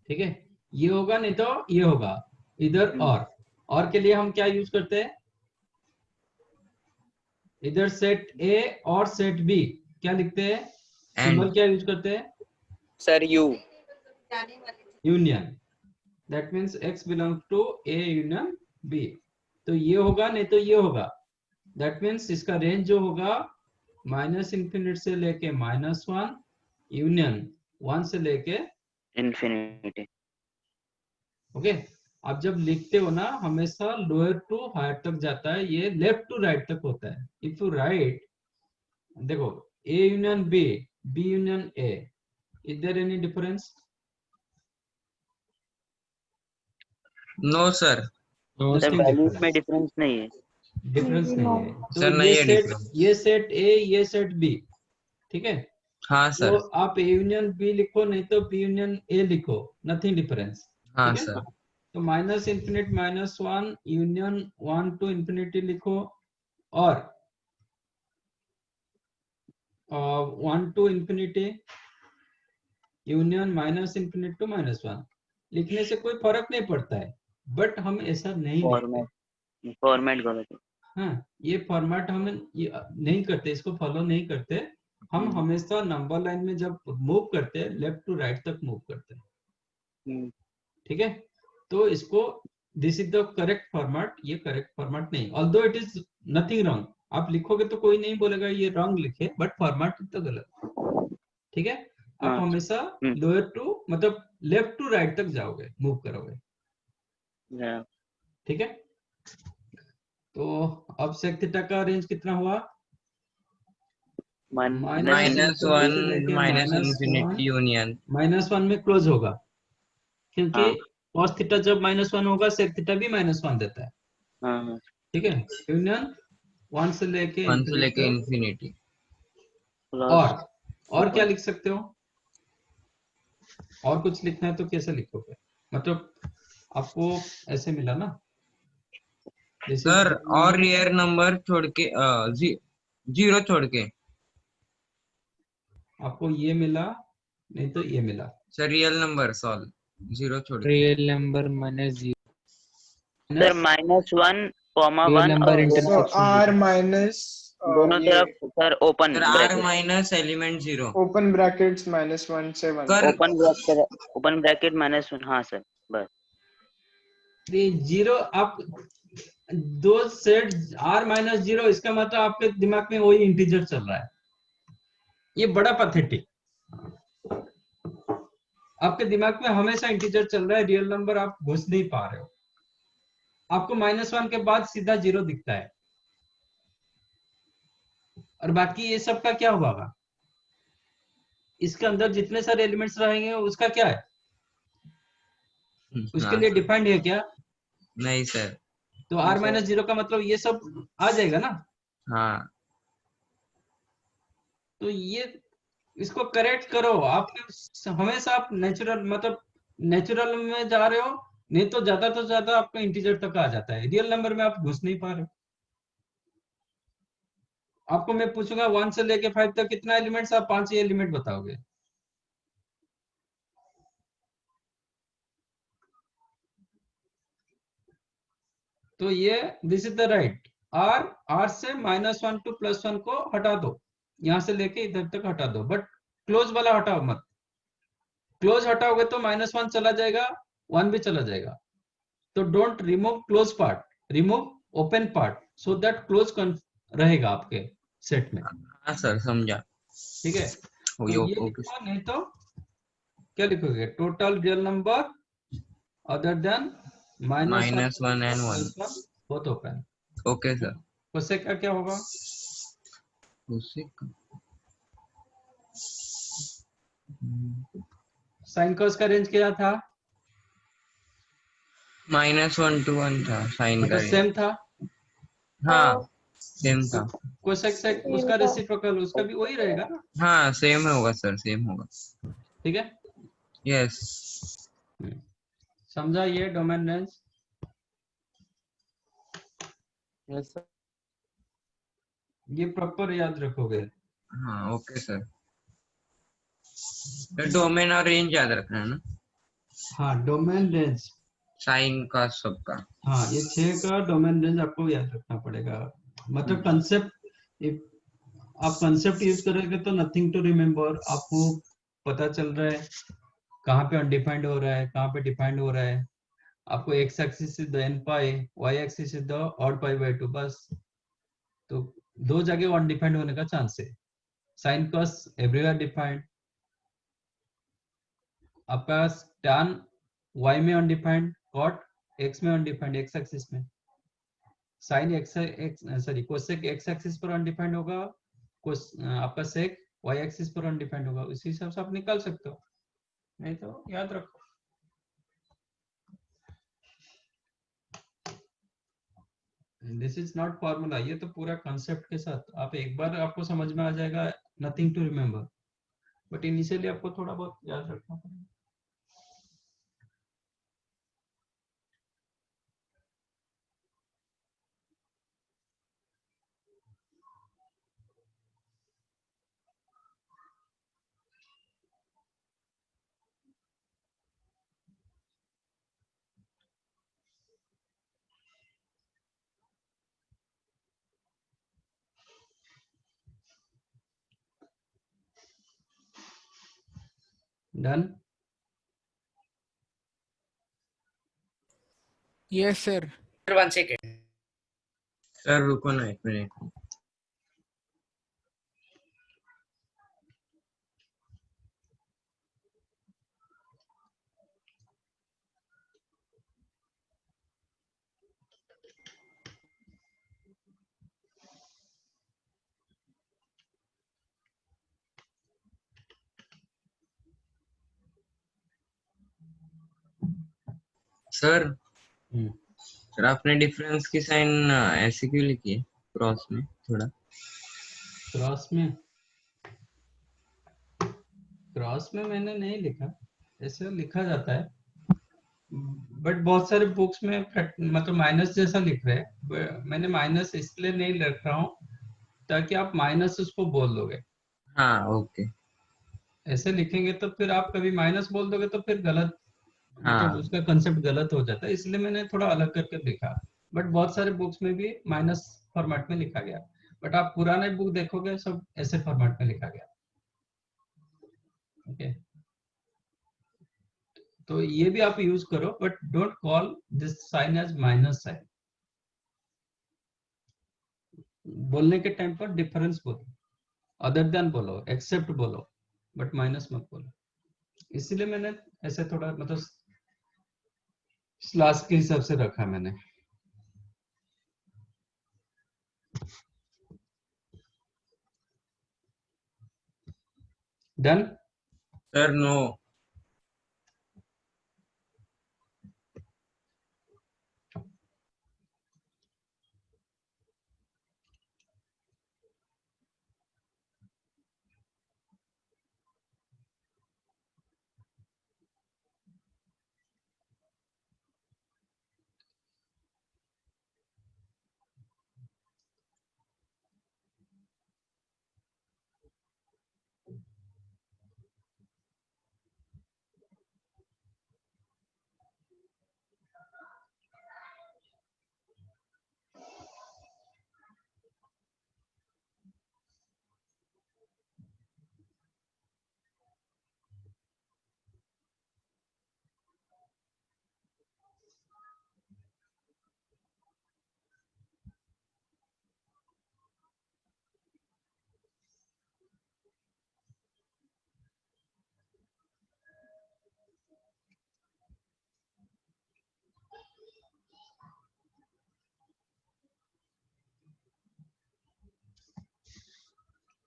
ठीक है। ये होगा नहीं तो ये होगा इधर। और के लिए हम क्या यूज करते हैं? इधर सेट ए और सेट बी क्या लिखते हैं? सिंबल क्या यूज करते हैं? Sir you union. That means x belongs to A union B. तो ये होगा नहीं तो ये होगा। दैट मीन्स इसका रेंज जो होगा -∞ से लेके -1 यूनियन 1 से लेके इन्फिनिटी। ओके। आप जब लिखते हो ना हमेशा लोअर टू हायर तक जाता है, ये लेफ्ट टू राइट तक होता है। इफ यू राइट, देखो A union B, B union A, is there any difference? No sir. Sir values में डिफरेंस नहीं है। डिफरेंस नहीं है। तो सर नहीं है डिफरेंस। ये सेट ए, ये सेट बी, ठीक है। हाँ सर। तो आप ए यूनियन बी लिखो नहीं तो बी यूनियन ए लिखो, नथिंग डिफरेंस। हाँ ठीक है। सर। तो -∞ -1 यूनियन 1 to infinity लिखो, और 1 to infinity यूनियन -∞ to -1 लिखने से कोई फर्क नहीं पड़ता है, बट हम ऐसा नहीं लिखते। फॉर्मेट गलत है। हाँ, ये फॉर्मेट हम नहीं करते, इसको फॉलो नहीं करते। हम हमेशा नंबर लाइन में जब मूव करते हैं लेफ्ट टू राइट तक मूव करते हैं, ठीक है। तो इसको this is the correct format, ये करेक्ट फॉर्मेट नहीं, although it is nothing wrong. आप लिखोगे तो कोई नहीं बोलेगा ये रॉन्ग लिखे, बट फॉर्मेट तो गलत, ठीक है। आप हमेशा लोअर टू मतलब लेफ्ट टू राइट तक जाओगे, मूव करोगे, ठीक है। तो अब सेक थीटा का रेंज कितना हुआ? -1 -∞ यूनियन -1 में क्लोज होगा, क्योंकि cos थीटा जब -1 होगा सेक थीटा भी -1 देता है, ठीक है। यूनियन 1 से लेके इन्फिनिटी। और क्या लिख सकते हो? और कुछ लिखना है तो कैसे लिखोगे? मतलब आपको ऐसे मिला ना सर, और रियल नंबर छोड़ के 0 छोड़ के आपको ये मिला नहीं तो ये मिला। सर रियल नंबर सॉल्व 0 छोड़ के। Real number -0 sir -1, real 1 number और इंटरसेक्शन r माइनस दोनों तरफ sir open sir r minus element 0 open brackets -1 से 1 ओपन ब्रैकेट -1। हाँ सर बस। 0 आप दो सेट r माइनस 0, इसका मतलब आपके दिमाग में वही इंटीजर चल रहा है। ये बड़ा पैथेटिक, आपके दिमाग में हमेशा इंटीजर चल रहा है, रियल नंबर आप घुस नहीं पा रहे हो। आपको -1 के बाद सीधा 0 दिखता है, और बाकी ये सब का क्या होगा, इसके अंदर जितने सारे एलिमेंट्स रहेंगे उसका क्या है, उसके हाँ लिए सर। डिफाइंड है क्या? नहीं सर। तो r माइनस 0 का मतलब ये सब आ जाएगा ना। हाँ तो ये इसको करेक्ट करो। आपके हमेशा आप नेचुरल मतलब नेचुरल में जा रहे हो, नहीं तो ज्यादा आपका इंटीजर तक आ जाता है, रियल नंबर में आप घुस नहीं पा रहे हो। आपको मैं पूछूंगा 1 से लेके 5 तक कितना एलिमेंट्स, आप 5 ही एलिमेंट बताओगे। तो ये this is the right. R से -1 टू +1 को हटा दो, यहां से लेके इधर तक हटा दो, बट क्लोज वाला हटाओ मत। क्लोज हटाओगे तो -1 चला जाएगा, 1 भी चला जाएगा। तो don't remove close part, remove open part, so that close रहेगा आपके सेट में। हाँ सर, समझा। ठीक है, तो ये ओके। लिखो, नहीं तो क्या लिखोगे, total real number other then -1 and 1। Both open. Okay sir. उससे क्या क्या होगा, उससे साइन कॉस का रेंज क्या था, -1 to 1 था साइन का मतलब रेंज। सेम था। हाँ सेम था। कोसेक सेक उसका रेसिप्रोकल उसका भी वही रहेगा ना। हाँ सेम होगा सर, सेम होगा। ठीक है, यस। समझा ये डोमेन रेंज। Yes sir. ये प्रॉपर याद रखोगे। हाँ ओके सर। डोमेन और रेंज याद रखना है ना। हाँ डोमेन रेंज, साइन का सबका। हाँ ये 6 का डोमेन रेंज आपको याद रखना पड़ेगा। मतलब कंसेप्ट, आप कंसेप्ट यूज करोगे तो नथिंग टू रिमेम्बर, आपको पता चल रहा है कहाँ पे अनडिफाइंड हो रहा है, कहाँ पे डिफाइंड हो रहा है। आपको x axis is the n pi, y axis is the odd pi by 2, बस। तो दो जगह अनडिफाइंड होने का चांस है। साइन कॉस एवरीवेयर डिफाइंड, आपका tan y में अनडिफाइंड, कॉट x में अनडिफाइंड, x एक्सिस में। Sine x sorry cosec x axis पर अनडिफाइंड होगा, आपका सेक y एक्सिस पर अनडिफाइंड होगा। उसी हिसाब से आप निकाल सकते हो, नहीं तो याद रखो। दिस इज नॉट फॉर्मूला, ये तो पूरा कॉन्सेप्ट के साथ आप एक बार आपको समझ में आ जाएगा, nothing to remember, but initially आपको थोड़ा बहुत याद रखना पड़ेगा। Done. Yes sir. 1 second sir रुको ना 1 मिनट। सर सर आपने डिफरेंस की साइन ऐसे क्यों लिखी है क्रॉस में थोड़ा? क्रॉस में मैंने नहीं लिखा, ऐसे लिखा जाता है, बट बहुत सारे बुक्स में मतलब माइनस जैसा लिख रहे हैं। मैंने माइनस इसलिए नहीं लिख रहा हूँ ताकि आप माइनस उसको बोल दोगे। हाँ ओके। ऐसे लिखेंगे तो फिर आप कभी माइनस बोल दोगे तो फिर गलत, मतलब हाँ उसका कंसेप्ट गलत हो जाता है, इसलिए मैंने थोड़ा अलग करके लिखा। बट बहुत सारे बुक्स में भी माइनस फॉर्मेट में लिखा गया, बट आप पुराने बुक देखोगे सब ऐसे फॉर्मेट में लिखा गया। ओके, तो ये भी आप यूज करो, but don't call this sign as minus sign. बोलने के टाइम पर डिफरेंस बोलो, अदर देन बोलो, एक्सेप्ट बोलो, बट माइनस मत बोलो। इसलिए मैंने ऐसे थोड़ा मतलब क्लास के हिसाब से रखा मैंने। Done sir no.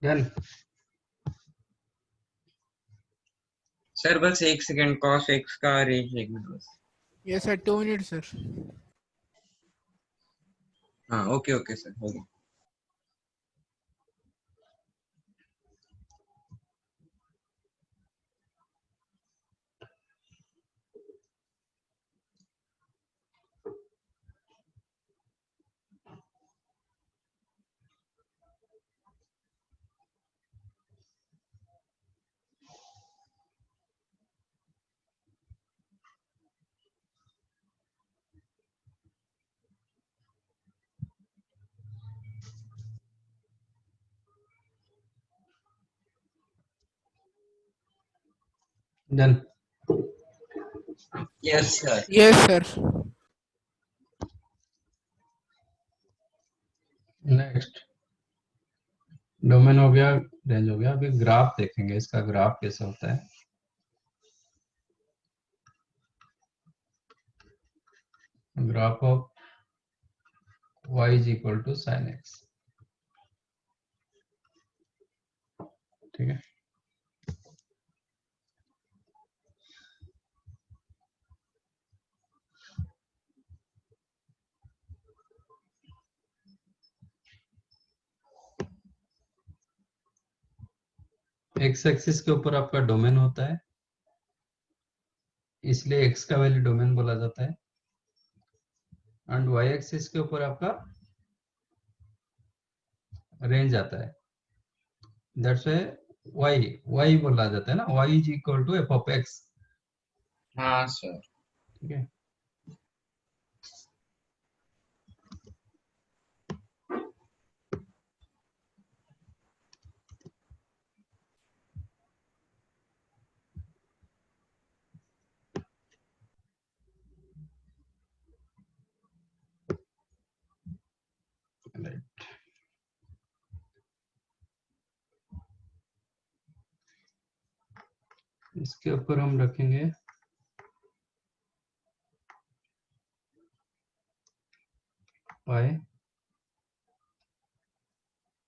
Done. Sir बस 1 सेकंड, cos x का रेंज देखना बस। यस सर 2 मिनट सर। हाँ ओके ओके सर, हो गया। Done. Yes sir. Yes sir. Next domain हो गया, रेंज हो गया। अभी ग्राफ देखेंगे, इसका ग्राफ कैसा होता है। Graph of y is equal to sine x. ठीक है, एक्स एक्सिस के ऊपर आपका डोमेन होता है, इसलिए एक्स का वैल्यू डोमेन बोला जाता है। एंड वाई एक्सिस के ऊपर आपका रेंज आता है, दैट्स वाई वाई बोला जाता है ना, y is equal to f of x. हाँ सर। ठीक है, राइट। इसके ऊपर हम रखेंगे pi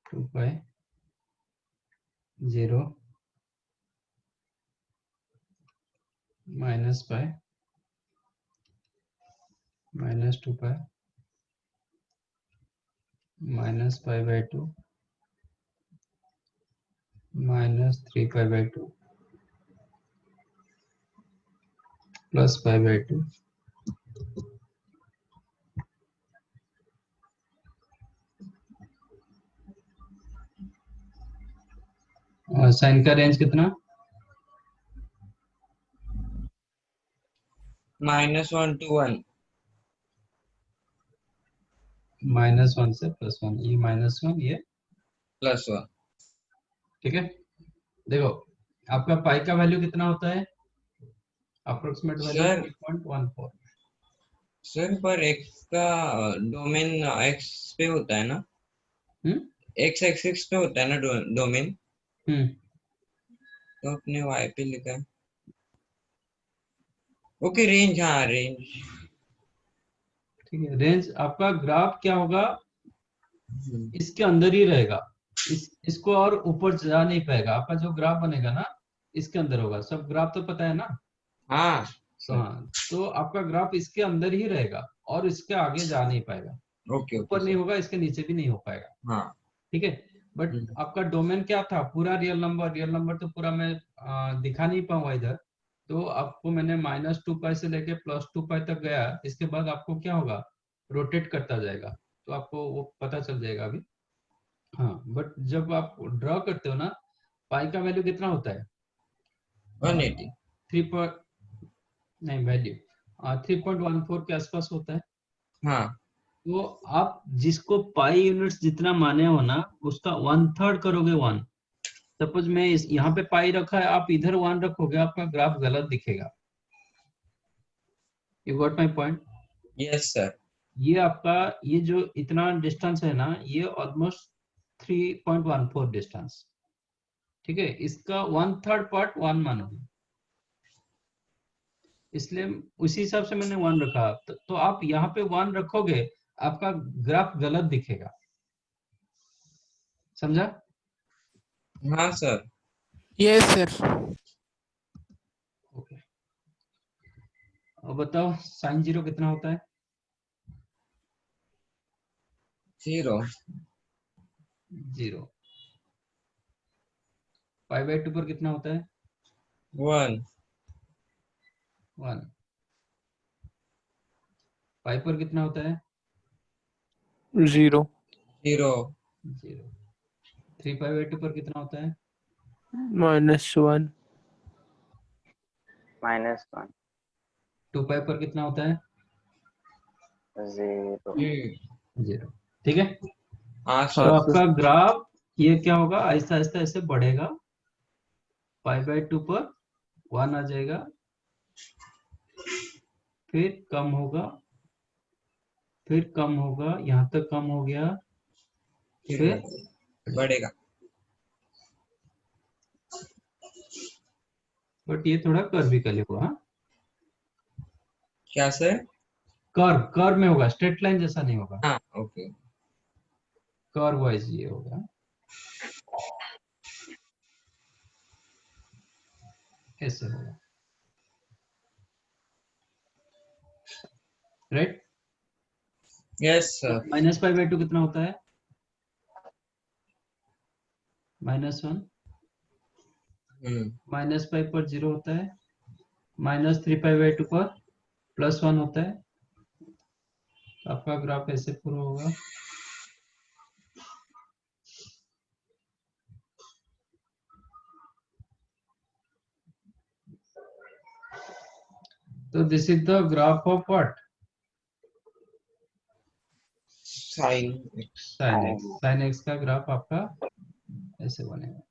2 pi 0 minus pi minus 2 pi minus pi by 2 minus 3 pi by 2 plus pi by 2। और साइन का रेंज कितना? -1 to 1। -1 से +1, ये -1 ये +1। ठीक है। देखो आपका पाई का वैल्यू कितना होता है? Approximate value sir 3.14। सर पर x का डोमेन x पे होता है ना? एक्स एक्सिस पे होता है ना डोमेन, हम्म तो अपने वाई पे लिखा है। ओके रेंज, हाँ रेंज। ठीक है, रेंज आपका ग्राफ क्या होगा, इसके अंदर ही रहेगा, इसको और ऊपर जा नहीं पाएगा। आपका जो ग्राफ बनेगा ना इसके अंदर होगा, सब ग्राफ तो पता है ना। हाँ तो हाँ, तो आपका ग्राफ इसके अंदर ही रहेगा और इसके आगे जा नहीं पाएगा। ओके ऊपर नहीं होगा, इसके नीचे भी नहीं हो पाएगा। हाँ ठीक है, बट आपका डोमेन क्या था, पूरा रियल नंबर तो पूरा मैं दिखा नहीं पाऊंगा इधर। तो आपको मैंने -2 से लेके +2 तक गया, इसके बाद आपको क्या होगा, रोटेट करता जाएगा, तो आपको वो पता चल जाएगा अभी। हाँ, बट जब आप ड्रॉ करते हो ना, पाई का वैल्यू कितना होता है, 180। 3 नहीं वैल्यू 3.14 के आसपास होता है। हाँ, तो आप जिसको पाई यूनिट्स जितना माने हो ना, उसका 1/3 करोगे 1। सपोज मैं यहाँ पे पाई रखा है, आप इधर 1 रखोगे, आपका ग्राफ गलत दिखेगा। You got my point? Yes sir. ये आपका ये जो इतना डिस्टेंस है ना, ये ऑलमोस्ट 3.14 डिस्टेंस। ठीक है, इसका 1/3 पार्ट 1 मानोगे, इसलिए उसी हिसाब से मैंने 1 रखा। तो आप यहाँ पे 1 रखोगे, आपका ग्राफ गलत दिखेगा। समझा? हाँ सर। Yes sir. ओके, अब बताओ sin 0 कितना होता है? 0 π/2 पर कितना होता है? 1 पाई पर कितना होता है? 0 3π/2 पर कितना होता है? -1 -1 2π पर कितना होता है? 0 ठीक है। हाँ तो सर। आपका ग्राफ ये क्या होगा, आहिस्ता आहिस्ता ऐसे बढ़ेगा, π/2 पर 1 आ जाएगा, फिर कम होगा, फिर कम होगा, यहाँ तक कम हो गया, फिर बढ़ेगा। बट ये थोड़ा कर्विकली होगा। क्या सर? कर्व में होगा, स्ट्रेट लाइन जैसा नहीं होगा। हाँ ओके। कर्व वाइज ये होगा, ऐसे होगा, राइट? Yes sir. -π/2 कितना होता है? -1 -π पर 0 होता है, -3π/2 पर +1 होता है। तो आपका ग्राफ ऐसे पूरा होगा। तो this is the graph of what? sin x का ग्राफ आपका ऐसे बनेगा।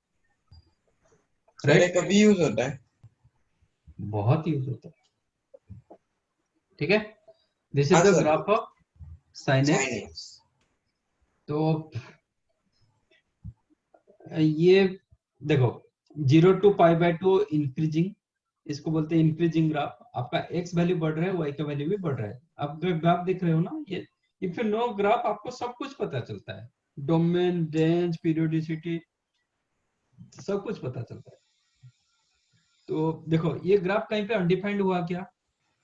सर ये कभी यूज होता है? बहुत यूज होता है। ठीक है, this is the graph of sin x। तो ये देखो 0 to π/2 इंक्रीजिंग, इसको बोलते हैं इंक्रीजिंग ग्राफ। आपका x वैल्यू बढ़ रहा है, y का वैल्यू भी बढ़ रहा है। आप ग्राफ देख रहे हो ना, ये इफ यू नो ग्राफ, आपको सब कुछ पता चलता है, डोमेन, रेंज, पीरियोडिसिटी, सब कुछ पता चलता है। तो देखो ये ग्राफ कहीं पे अनडिफाइंड हुआ क्या,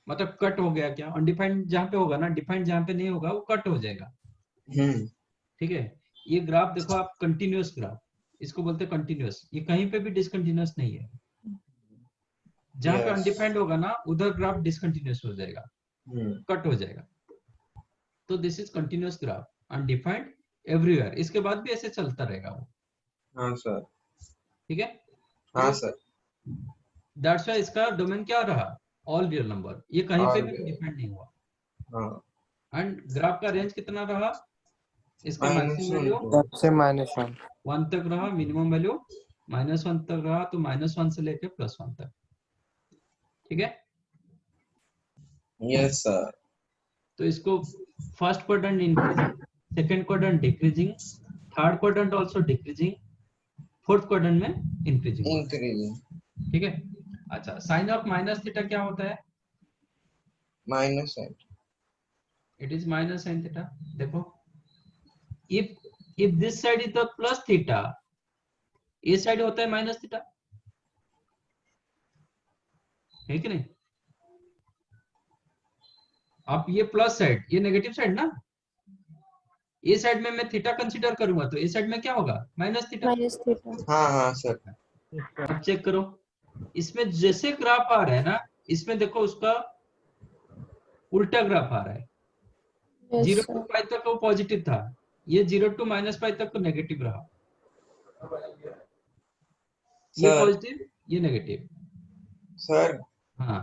मतलब कट हो गया क्या? अनडिफाइंड जहां पे होगा ना, डिफाइंड जहां पे नहीं होगा वो कट हो जाएगा। ठीक है, ये ग्राफ देखो आप, कंटिन्यूअस ग्राफ, इसको बोलते हैं कंटिन्यूअस। ये कहीं पे भी डिसकंटिन्यूअस नहीं है। जहां पे अनडिफाइंड होगा ना, उधर ग्राफ डिसकंटिन्यूअस हो जाएगा, कट हो जाएगा। तो this is continuous graph, undefined everywhere. इसके बाद भी ऐसे चलता रहेगा वो। हाँ सर। ठीक है, हाँ सर। दैट्स व्हाई इसका डोमेन क्या रहा, ऑल रियल नंबर। ये कहीं पे भी डिफाइंड नहीं हुआ। हाँ। एंड ग्राफ का रेंज कितना रहा, इसका मैक्सिमम वैल्यू से -1 1 तक रहा, मिनिमम वैल्यू -1 तक रहा, तो -1 से लेके +1 तक। ठीक है, यस सर। तो इसको first quadrant increasing, second quadrant decreasing, third quadrant also decreasing, fourth quadrant में इंक्रीजिंग। ठीक है। अच्छा, साइन ऑफ माइनस थीटा क्या होता है? Minus sine. It is minus sine theta. देखो, if this side is the plus theta, ये side होता है माइनस थीटा, है कि नहीं? अब ये प्लस साइड, ये नेगेटिव साइड ना, ये साइड में मैं थीटा कंसीडर करूंगा तो ये साइड में क्या होगा? Minus theta. Minus theta. हाँ हाँ सर। अब चेक करो, इसमें जैसे ग्राफ आ रहा है ना, इसमें देखो उसका उल्टा ग्राफ आ रहा है। Yes, 0 sir. टू पाई तक वो पॉजिटिव था, ये 0 टू माइनस पाई तक तो नेगेटिव रहा। ये सर पॉजिटिव, ये नेगेटिव। सर हाँ,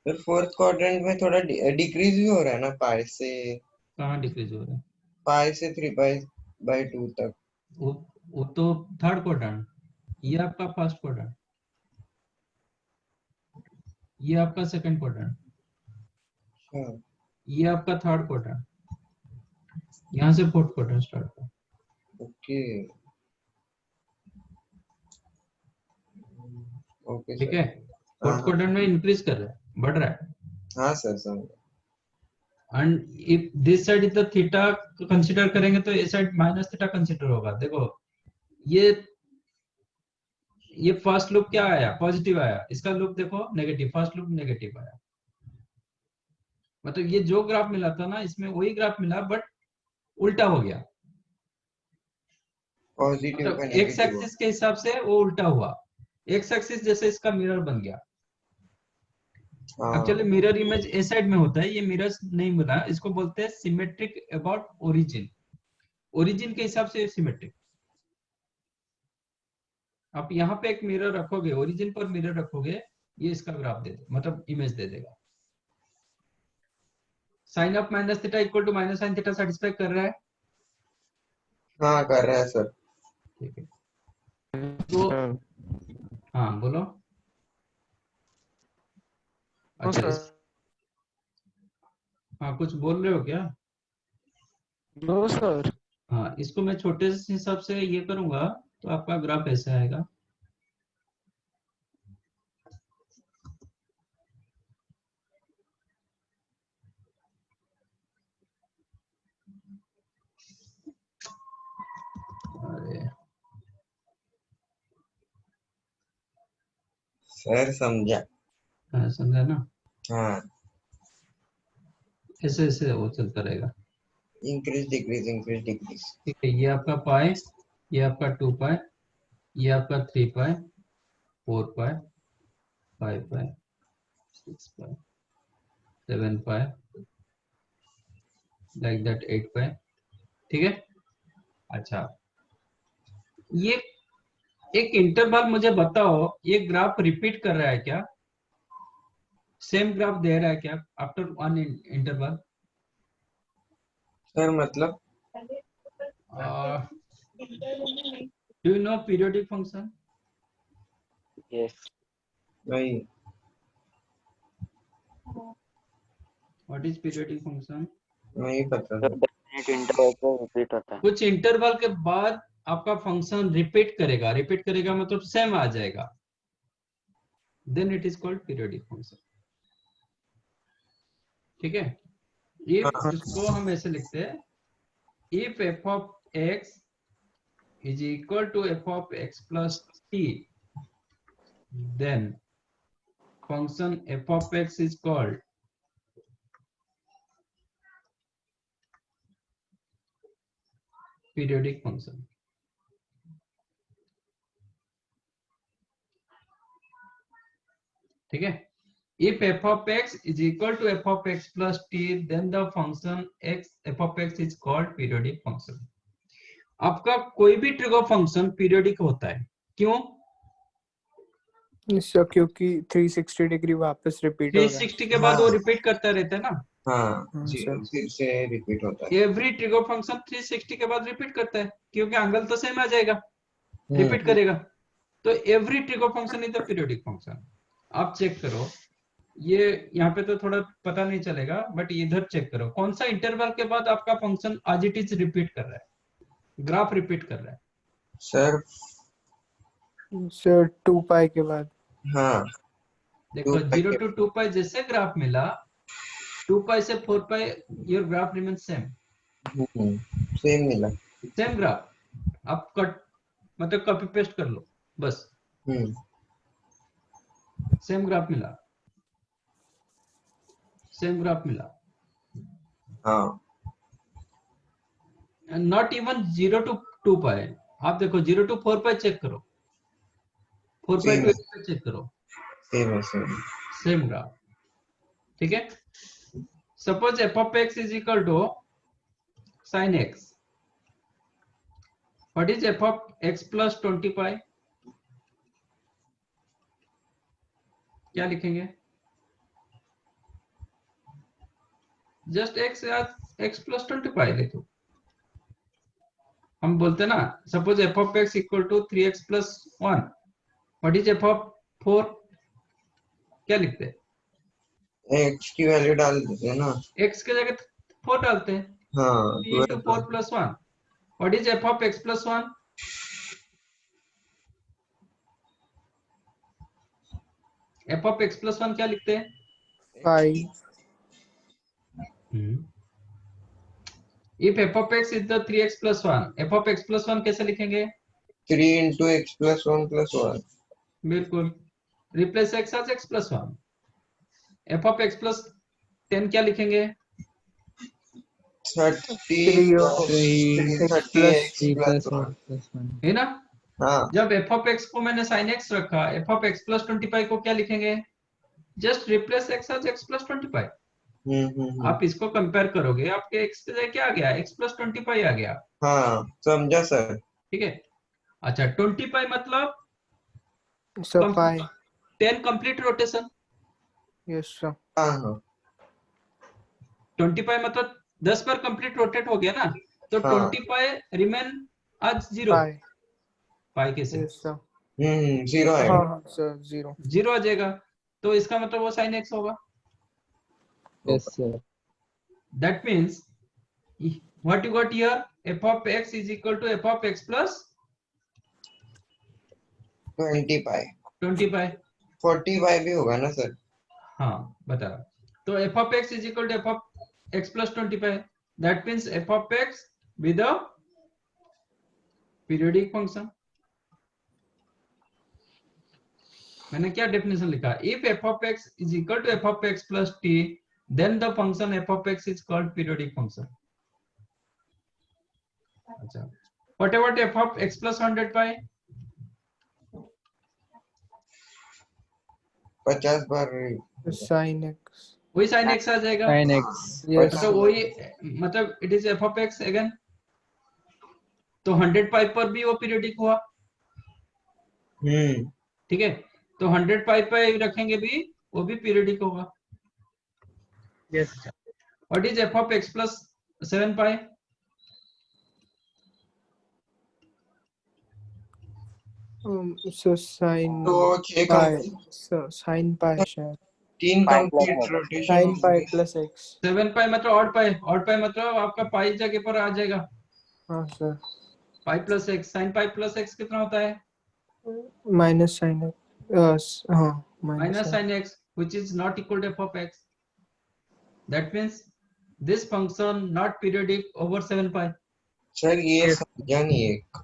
फिर फोर्थ क्वाड्रेंट में थोड़ा डिक्रीज भी हो रहा है ना, पाई से कहाँ डिक्रीज हो रहा है? पाई से 3 पाई/2 तक। वो तो थर्ड क्वाड्रेंट, ये आपका फर्स्ट क्वाड्रेंट, ये आपका सेकंड क्वाड्रेंट, हाँ ये आपका थर्ड क्वाड्रेंट, यहाँ से फोर्थ क्वाड्रेंट स्टार्ट होगा। ओके ओके ठीक सर। है, फोर्थ हाँ क्वाड्रेंट में इंक्रीज कर रहा है, बढ़ रहा है। हाँ सर समझ। And if this side is the theta consider करेंगे तो ये साइड माइनस थीटा कंसीडर होगा। देखो, ये फर्स्ट लूप क्या आया? पॉजिटिव आया। इसका लूप देखो नेगेटिव, फर्स्ट लूप नेगेटिव आया। मतलब ये जो ग्राफ मिला था ना, इसमें वही ग्राफ मिला बट उल्टा हो गया। पॉजिटिव मतलब का एक्स नेगेटिव। एक्सिस के हिसाब से वो उल्टा हुआ। एक्स एक्सिस जैसे इसका मिरर बन गया। हाँ actually mirror image A side में होता है, ये मिरर नहीं मिला, इसको बोलते हैं सिमेट्रिक अबाउट ओरिजिन। ओरिजिन के हिसाब से सिमेट्रिक। आप यहाँ पे एक मिरर रखोगे, ओरिजिन पर मिरर रखोगे, ये इसका ग्राफ दे दे, मतलब इमेज दे देगा। Sine of minus theta equal to minus sine theta satisfy कर रहा है? हाँ कर रहा है सर। ठीक है, तो हाँ बोलो। अच्छा, हाँ कुछ बोल रहे हो क्या? No sir. हाँ, इसको मैं छोटे से हिसाब से ये करूंगा तो आपका ग्राफ ऐसा आएगा। अरे सर समझा। हाँ, समझा ना? हाँ ऐसे ऐसे वो चलता रहेगा। Increase decrease increase decrease. ठीक है, ये आपका पाई, ये आपका 2 पाई, ये आपका 3 पाई, 4 पाई, 5 पाई, 6 पाई, 7 पाई, लाइक दैट 8 पाई। ठीक है। अच्छा, ये एक इंटरवल मुझे बताओ, ये ग्राफ रिपीट कर रहा है क्या? सेम ग्राफ दे रहा है क्या आफ्टर वन इंटरवल? सर मतलब do you know periodic function? Yes. नहीं। What is periodic function? नहीं पता तो सर। डेफिनेट इंटरवल पे रिपीट होता है। कुछ इंटरवल के बाद आपका फंक्शन रिपीट करेगा। रिपीट करेगा मतलब सेम आ जाएगा, then it is called periodic function. ठीक है। इफ इसको हम ऐसे लिखते हैं, if f of x is equal to f of x plus t, then function f of x is called periodic function. ठीक है। If f of x is equal to f of x plus t, then the function f of x is called periodic function. आपका कोई भी trigo function periodic होता है, क्यों? Sir क्योंकि 360 degree वापस रिपीट हो रहा है। 360 के बाद वो रिपीट करता रहता है ना? हाँ जी, सर। फिर से रिपीट होता है। एवरी ट्रिगो फंक्शन 360 के बाद रिपीट करता है, क्योंकि एंगल तो सेम आ जाएगा, रिपीट करेगा। तो every trigo function is the periodic function. आप चेक करो, ये यहाँ पे तो थोड़ा पता नहीं चलेगा, बट इधर चेक करो, कौन सा इंटरवल के बाद आपका फंक्शन आज इट इज रिपीट कर रहा है? ग्राफ रिपीट कर रहा है सर सर 2 पाई के बाद हाँ देखो 2 पाई 0 के to 2 पाई जैसे ग्राफ मिला 2 पाई से 4 pi your graph remain same same मिला। सेम ग्राफ आप कट मतलब कॉपी पेस्ट कर लो बस सेम ग्राफ मिला सेम ग्राफ मिला हाँ नॉट इवन 0 to 2 पाई आप देखो 0 to 4 पाई चेक करो 4 पाई Same to है। 8 पाई चेक करो सेम है सेम। सेम ग्राफ ठीक है suppose f of x is equal to sin x what is f of x plus 20 pi क्या लिखेंगे just x x plus 20 pi लिखो हम बोलते ना suppose f of x equal to 3x plus 1 what is f of 4 क्या लिखते हैं x की वैल्यू डाल देते हैं ना। x के जगह 4 डालते हैं हाँ 3 into 4 plus 1 what is f of x plus 1 f of x plus 1 क्या लिखते हैं 5 if f of x is the 3x plus 1 f of x plus 1 कैसे लिखेंगे 3 into x plus 1 plus 1 बिल्कुल replace x as x plus 1 f of x plus 10 क्या लिखेंगे 30 30x plus 1 है ना हाँ जब f of x को मैंने sin x रखा f of x plus 25 को क्या लिखेंगे just replace x as x plus 25 आप इसको कंपेयर करोगे आपके x के जगह क्या आ गया x plus 25 आ गया हाँ समझा सर। ठीक है अच्छा 25 मतलब sir 5 10 complete rotation yes sir हाँ हाँ 25 मतलब 10 बार कंप्लीट रोटेट हो गया ना तो हाँ। 25 रिमेन आज 0 पाई पाई कैसे यस सर 0 है हाँ सर 0 0 आ जाएगा तो इसका मतलब वो sin x होगा Yes, sir. that means what you got here f of x is equal to f of x plus 20 pi 20 pi 40 pi भी होगा ना सर। हाँ बता तो f of x is equal to f of x plus 20 pi that means f of x with a periodic function मैंने क्या definition लिखा if f of x is equal to f of x plus t then the function f of x is called periodic function अच्छा what about f of x plus 100 pi 50 bar sin x वही sin x आ जाएगा Sin x. Yes मतलब वही मतलब it is f of x again तो 100 pi पर भी वो पीरियोडिक हुआ ठीक है तो 100 pi पे रखेंगे भी वो भी पीरियोडिक होगा yes what is f of x plus 7 pi sir sin तो 6 pi सर sin pi शायद 3 Pi complete plus rotation sin pi plus x 7 pi मतलब ऑड पाई मतलब आपका पाई जगह पर आ जाएगा हाँ sir pi plus x sin pi plus x कितना होता है माइनस sin x हाँ minus sin x which is not equal to f of x that means this function not periodic over 7 pi sir ये समझा नहीं एक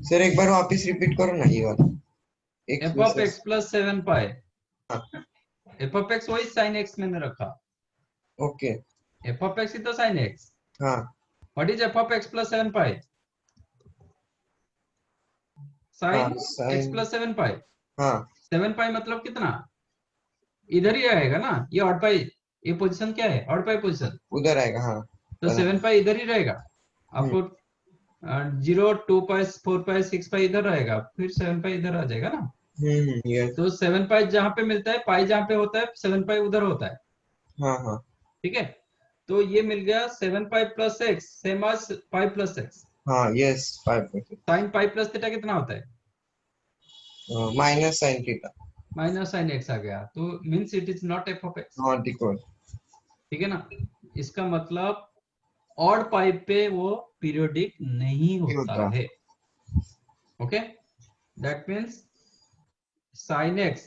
sir एक बार वापस रिपीट करो ना ये वाला f of x plus 7 pi f of x वही sin x मैंने रखा ओके f of x ही तो sin x हाँ what is f of x plus 7 pi sin x plus 7 pi हाँ 7 pi मतलब कितना इधर ही आएगा ना ये ऑड पाई ये पोजीशन क्या है ऑड पाई पोजीशन उधर आएगा हाँ तो 7 पाई इधर ही रहेगा आपको 0 2 पाई 4 पाई 6 पाई इधर रहेगा फिर 7 पाई इधर आ जाएगा ना यस तो 7 पाई जहाँ पे मिलता है पाई जहाँ पे होता है 7 पाई उधर होता है हाँ हाँ ठीक है तो ये मिल गया 7 pi plus x same as pi plus x हाँ yes 5 sine pi plus theta कितना होता है minus sine theta minus sine x आ गया तो means it is not f of x not equal ठीक है ना इसका मतलब ऑड पाइप पे वो पीरियोडिक नहीं होता है। Okay, that means sin x,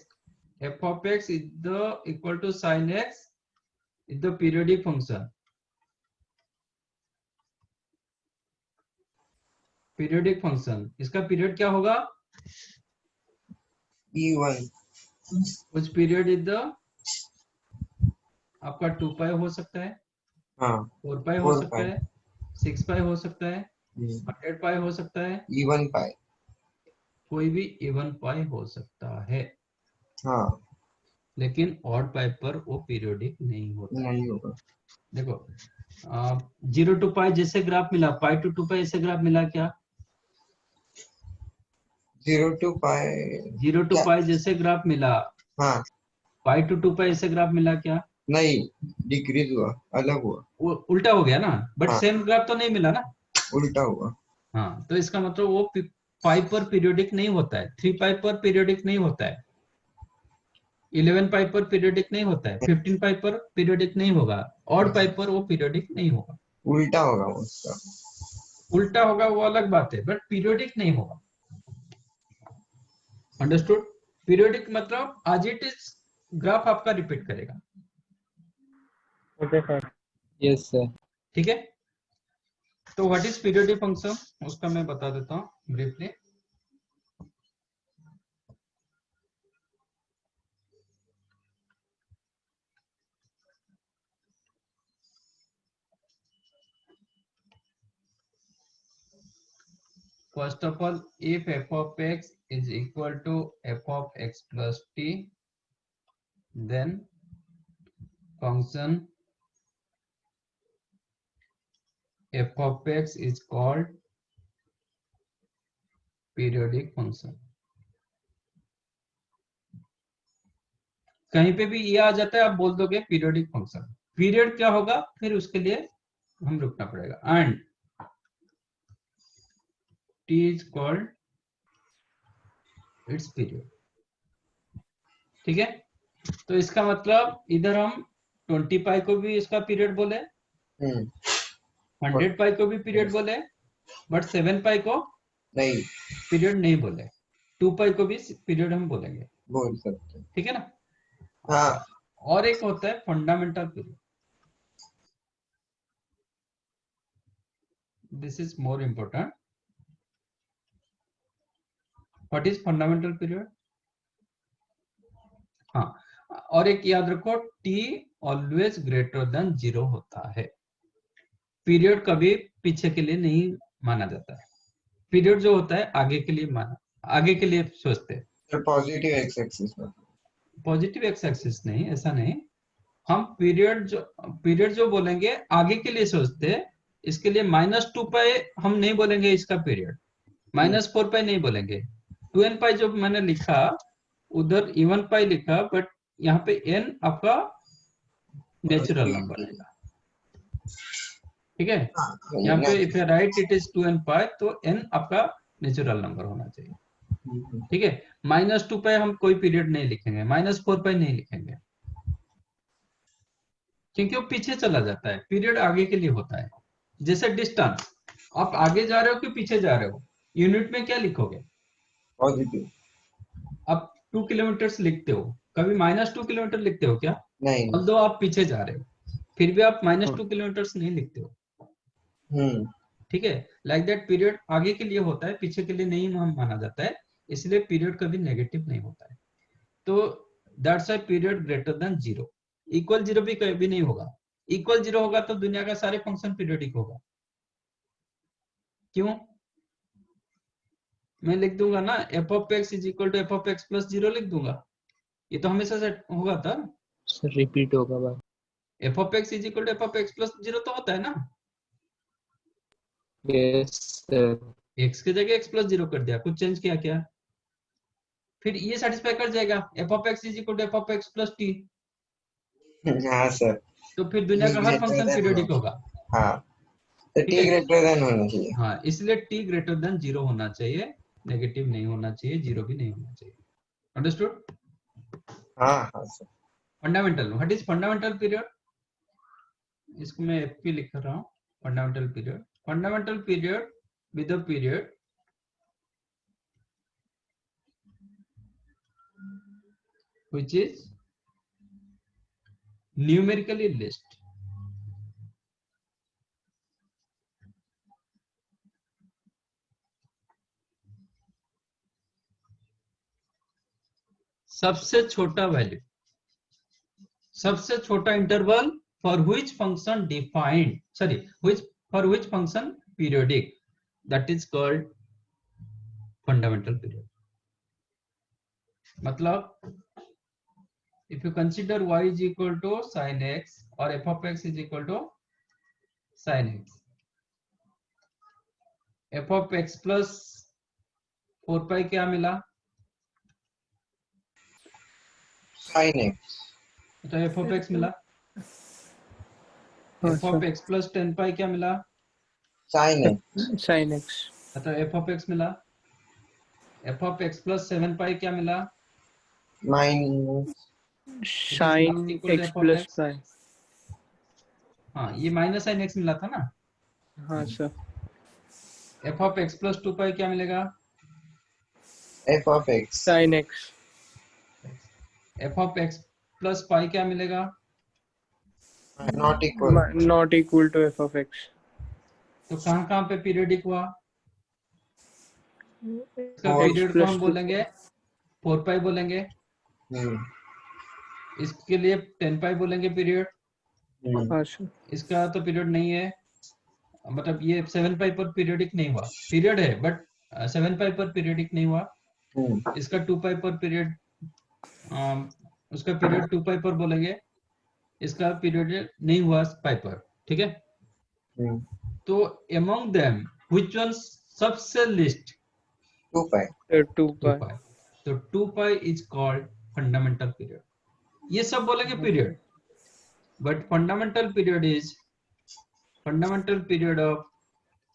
f of x is the equal to sin x is the periodic function. Periodic function, इसका पीरियड क्या होगा? E1 कुछ पीरियड इज द आपका 2 पाई हो सकता है, हाँ 4 पाई हो 4 सकता पाई है, 6 पाई हो सकता है, 100 पाई हो सकता है, E1 पाई कोई भी इवन पाई हो सकता है। हाँ लेकिन ऑड पाई पर वो पीरियोडिक नहीं होता है। नहीं होगा। देखो 0 टू पाई जैसे ग्राफ मिला, पाई टू 2 पाई ऐसे ग्राफ मिला क्या? 0 to pi 0 टू क्या? पाई जैसे ग्राफ मिला, हाँ पाई टू 2 पाई ऐसे ग्राफ मिला क्या? नहीं, डिक्रीज हुआ, अलग हुआ, वो उल्टा हो गया ना, बट हाँ। सेम ग्राफ तो नहीं मिला ना। उल्टा हुआ। हाँ, तो इसका मतलब वो पाई पर पीरियोडिक नहीं होता है, 3 पाई पर पीरियोडिक नहीं होता है, 11 पाई पर पीरियोडिक नहीं होता है, 15 पाई पर पीरियोडिक नहीं होगा, ऑड पाई पर वो पीरियोडिक नहीं होगा। उल्टा होगा उसका। उल्टा होगा वो अलग बात है, बट पीरियोडिक नहीं होगा। अंडरस्टूड? पीरियोडिक मतलब आज इट इज ग्राफ आपका रिपीट करेगा। Okay sir. Yes sir. ठीक है, तो व्हाट इज पीरियोडिक फंक्शन, उसका मैं बता देता हूँ briefly. First of all, if f of x is equal to f of x plus t, then function f of x is called periodic function. कहीं पे भी ये आ जाता है, आप बोल दोगे पीरियोडिक फंक्शन। पीरियड क्या होगा फिर उसके लिए हम रुकना पड़ेगा। And t is called its period। ठीक है, तो इसका मतलब इधर हम 20 पाई को भी इसका पीरियड बोले, 100 पाई को भी पीरियड बोले, बट 7 पाई को नहीं पीरियड नहीं बोले, 2 पाई को भी पीरियड हम बोलेंगे, बोल सकते। ठीक है ना। हाँ और एक होता है fundamental period, this is more important. What is fundamental period? हाँ, और एक याद रखो, t ऑलवेज ग्रेटर देन 0 होता है। पीरियड कभी पीछे के लिए नहीं माना जाता है, पीरियड जो होता है आगे के लिए माना, आगे के लिए सोचते हैं। पॉजिटिव एक्स एक्सिस में, पॉजिटिव एक्स एक्सिस नहीं, ऐसा नहीं, हम पीरियड जो बोलेंगे आगे के लिए सोचते हैं। इसके लिए -2 पाई हम नहीं बोलेंगे इसका पीरियड, -4 पाई नहीं बोलेंगे, 2n पाई जो मैंने लिखा उधर इवन पाई लिखा, बट यहाँ पे n आपका नेचुरल नंबर आएगा। ठीक है, यहाँ पे if you right it is 2n पाई, तो n आपका नेचुरल नंबर होना चाहिए। ठीक है, -2 पाई हम कोई पीरियड नहीं लिखेंगे, -4 पाई नहीं लिखेंगे, क्योंकि वो पीछे चला जाता है। पीरियड आगे के लिए होता है। जैसे डिस्टेंस, आप आगे जा रहे हो कि पीछे जा रहे हो, यूनिट में क्या लिखोगे? पॉजिटिव। आप 2 किलोमीटर लिखते हो, कभी -2 किलोमीटर लिखते हो क्या? नहीं। अब दो आप पीछे जा रहे हो, फिर भी आप -2 किलोमीटर नहीं लिखते हो। ठीक है, लाइक दैट पीरियड आगे के लिए होता है, पीछे के लिए नहीं माना जाता है, इसलिए पीरियड कभी नेगेटिव नहीं होता है। तो that's why period greater than 0। Equal 0 भी कभी नहीं होगा। इक्वल 0 होगा तो दुनिया का सारे फंक्शन पीरियोडिक होगा। क्यों? मैं लिख दूंगा ना f of x is equal to f of x plus 0 लिख दूंगा, ये तो हमेशा से होगा था। सर रिपीट होगा बार। f of x is equal to f of x plus 0 तो होता है ना। Yes sir. x की जगह x प्लस 0 कर दिया, कुछ चेंज किया क्या? फिर ये सेटिस्फाई कर जाएगा, f of x is equal to f of x plus t। हाँ सर। तो फिर दुनिया का हर फंक्शन पीरियोडिक होगा। हाँ, तो t ग्रेटर देन होना चाहिए। हाँ, इसलिए t ग्रेटर देन 0 होना चाहिए, नेगेटिव नहीं होना चाहिए, 0 भी नहीं होना चाहिए। अंडरस्टूड? हाँ हाँ sir. Fundamental, what is fundamental period? इसको मैं fp लिख रहा हूँ, fundamental period with the period which is numerically list. सबसे छोटा वैल्यू, सबसे छोटा interval for which function defined, for which function periodic, that is called fundamental period. मतलब if you consider y is equal to sin x or f of x is equal to sin x, f of x plus 4 pi क्या मिला? sin x, तो f of x मिला. f of x plus 10 pi क्या मिला? sin x, sin x, तो f of x मिला. f of x plus 7 pi क्या मिला? minus sin x plus pi. हाँ, ये माइनस sin x मिला था ना. हाँ sir. f of x plus 2 pi क्या मिलेगा? f of x, sin x, f of x plus pi क्या मिलेगा? not equal to f of x. तो कहाँ पे पीरियडिक हुआ? इसका और पीरियड को हम बोलेंगे 4 pi बोलेंगे. इसके लिए 10 pi बोलेंगे पीरियड. इसका तो पीरियड नहीं है, मतलब ये 7 pi पर पीरियडिक नहीं हुआ. पीरियड है बट 7 pi पर पीरियडिक नहीं हुआ. इसका 2 pi पर पीरियड, उसका पीरियड 2 pi पर बोलेंगे. इसका पीरियड नहीं हुआ pi पर. ठीक है. तो among them which one सबसे लिस्ट? 2 pi. 2 pi. तो 2 pi is called fundamental period. ये सब बोलेंगे period, but fundamental period of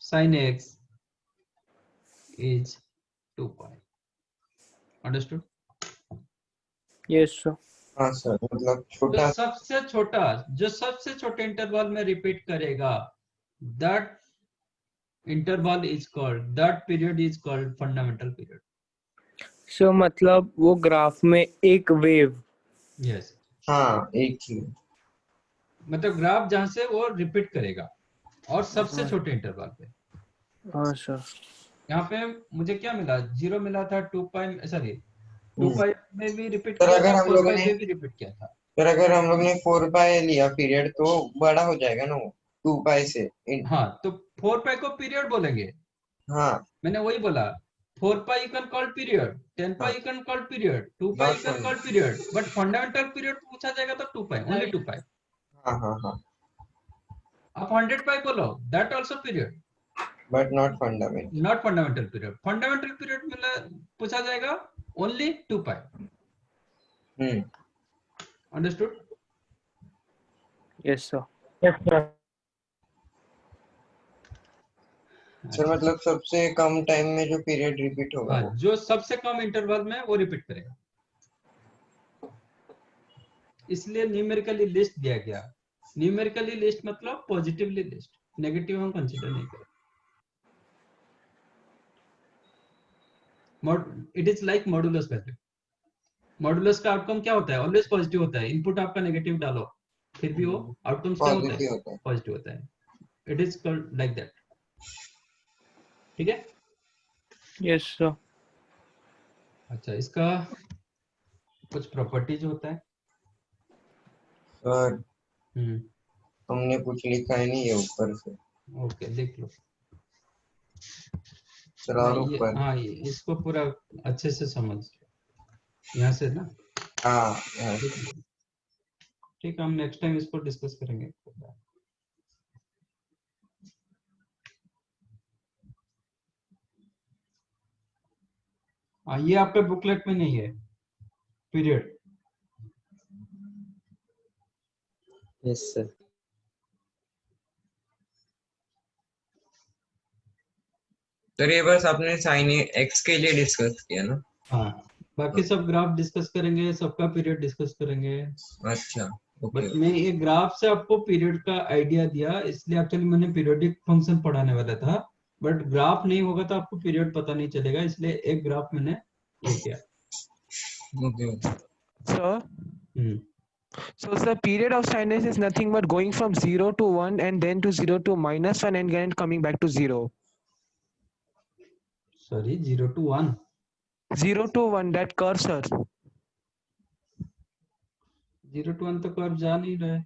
sin x is 2 pi. Understood? Yes sir. हाँ सर, मतलब छोटा जो सबसे छोटे इंटरवल में रिपीट करेगा, that interval is called, that period is called fundamental period. So मतलब वो ग्राफ में एक वेव. Yes. हाँ, एक ही, मतलब ग्राफ जहां से वो रिपीट करेगा और सबसे छोटे इंटरवल पे. हाँ सर. यहाँ पे मुझे क्या मिला? 0 मिला था. 2 pi, सॉरी 2 pi में भी रिपीट सर किया अगर था, हम 4 लोगों pi ने में भी रिपीट किया था. सर अगर हम लोग ने 4 pi लिया पीरियड तो बड़ा हो जाएगा ना वो 2 pi से. हाँ, तो 4 pi को पीरियड बोलेंगे. हाँ, मैंने वही बोला. 4 pi you can call period, 10 pi you can call period, 2 pi you can call period, but fundamental period पूछा जाएगा तो 2 pi, only 2 pi. हाँ हाँ हाँ. आप 100 pi बोलो, that also period, but not fundamental. not fundamental period. Fundamental period में पूछा जाएगा only 2 pi. Understood? Yes sir. Yes sir. Sir मतलब सबसे कम टाइम में जो पीरियड रिपीट होगा, हाँ, जो सबसे कम इंटरवल में वो रिपीट करेगा. इसलिए न्यूमेरिकली लिस्ट दिया गया. न्यूमेरिकली लिस्ट मतलब पॉजिटिवली लिस्ट, नेगेटिव हम कंसीडर नहीं करें. It is like modulus value. Modulus का आउटकम क्या होता है? ऑलवेज पॉजिटिव होता है. इनपुट आपका नेगेटिव डालो, फिर भी वो आउटकम क्या होता है? पॉजिटिव होता है. It is called like that. ठीक है. Yes sir. अच्छा, इसका कुछ प्रॉपर्टीज होता है सर. हमने कुछ लिखा है नहीं, ये ऊपर से. ओके, देख लो. सर और ऊपर. हाँ, इसको पूरा अच्छे से समझ यहाँ से ना. हाँ. ठीक है, हम नेक्स्ट टाइम इसको डिस्कस करेंगे. ये आपके बुकलेट में नहीं है पीरियड. Yes sir. तो ये बस आपने साइन एक्स के लिए डिस्कस किया ना? हाँ, बाकी सब ग्राफ डिस्कस करेंगे, सबका पीरियड डिस्कस करेंगे. अच्छा. बट मैं ये ग्राफ से आपको पीरियड का आइडिया दिया, इसलिए एक्चुअली मैंने पीरियोडिक फंक्शन पढ़ाने वाला था, बट ग्राफ नहीं होगा तो आपको पीरियड पता नहीं चलेगा, इसलिए एक ग्राफ मैंने ये किया। Sir, so the period of sinus is nothing but going from 0 to 1 and then to 0 to -1 and then coming back to 0. Sorry, 0 to 1. 0 to 1, that curve, sir. 0 to 1 तो कर्व जा नहीं रहा है।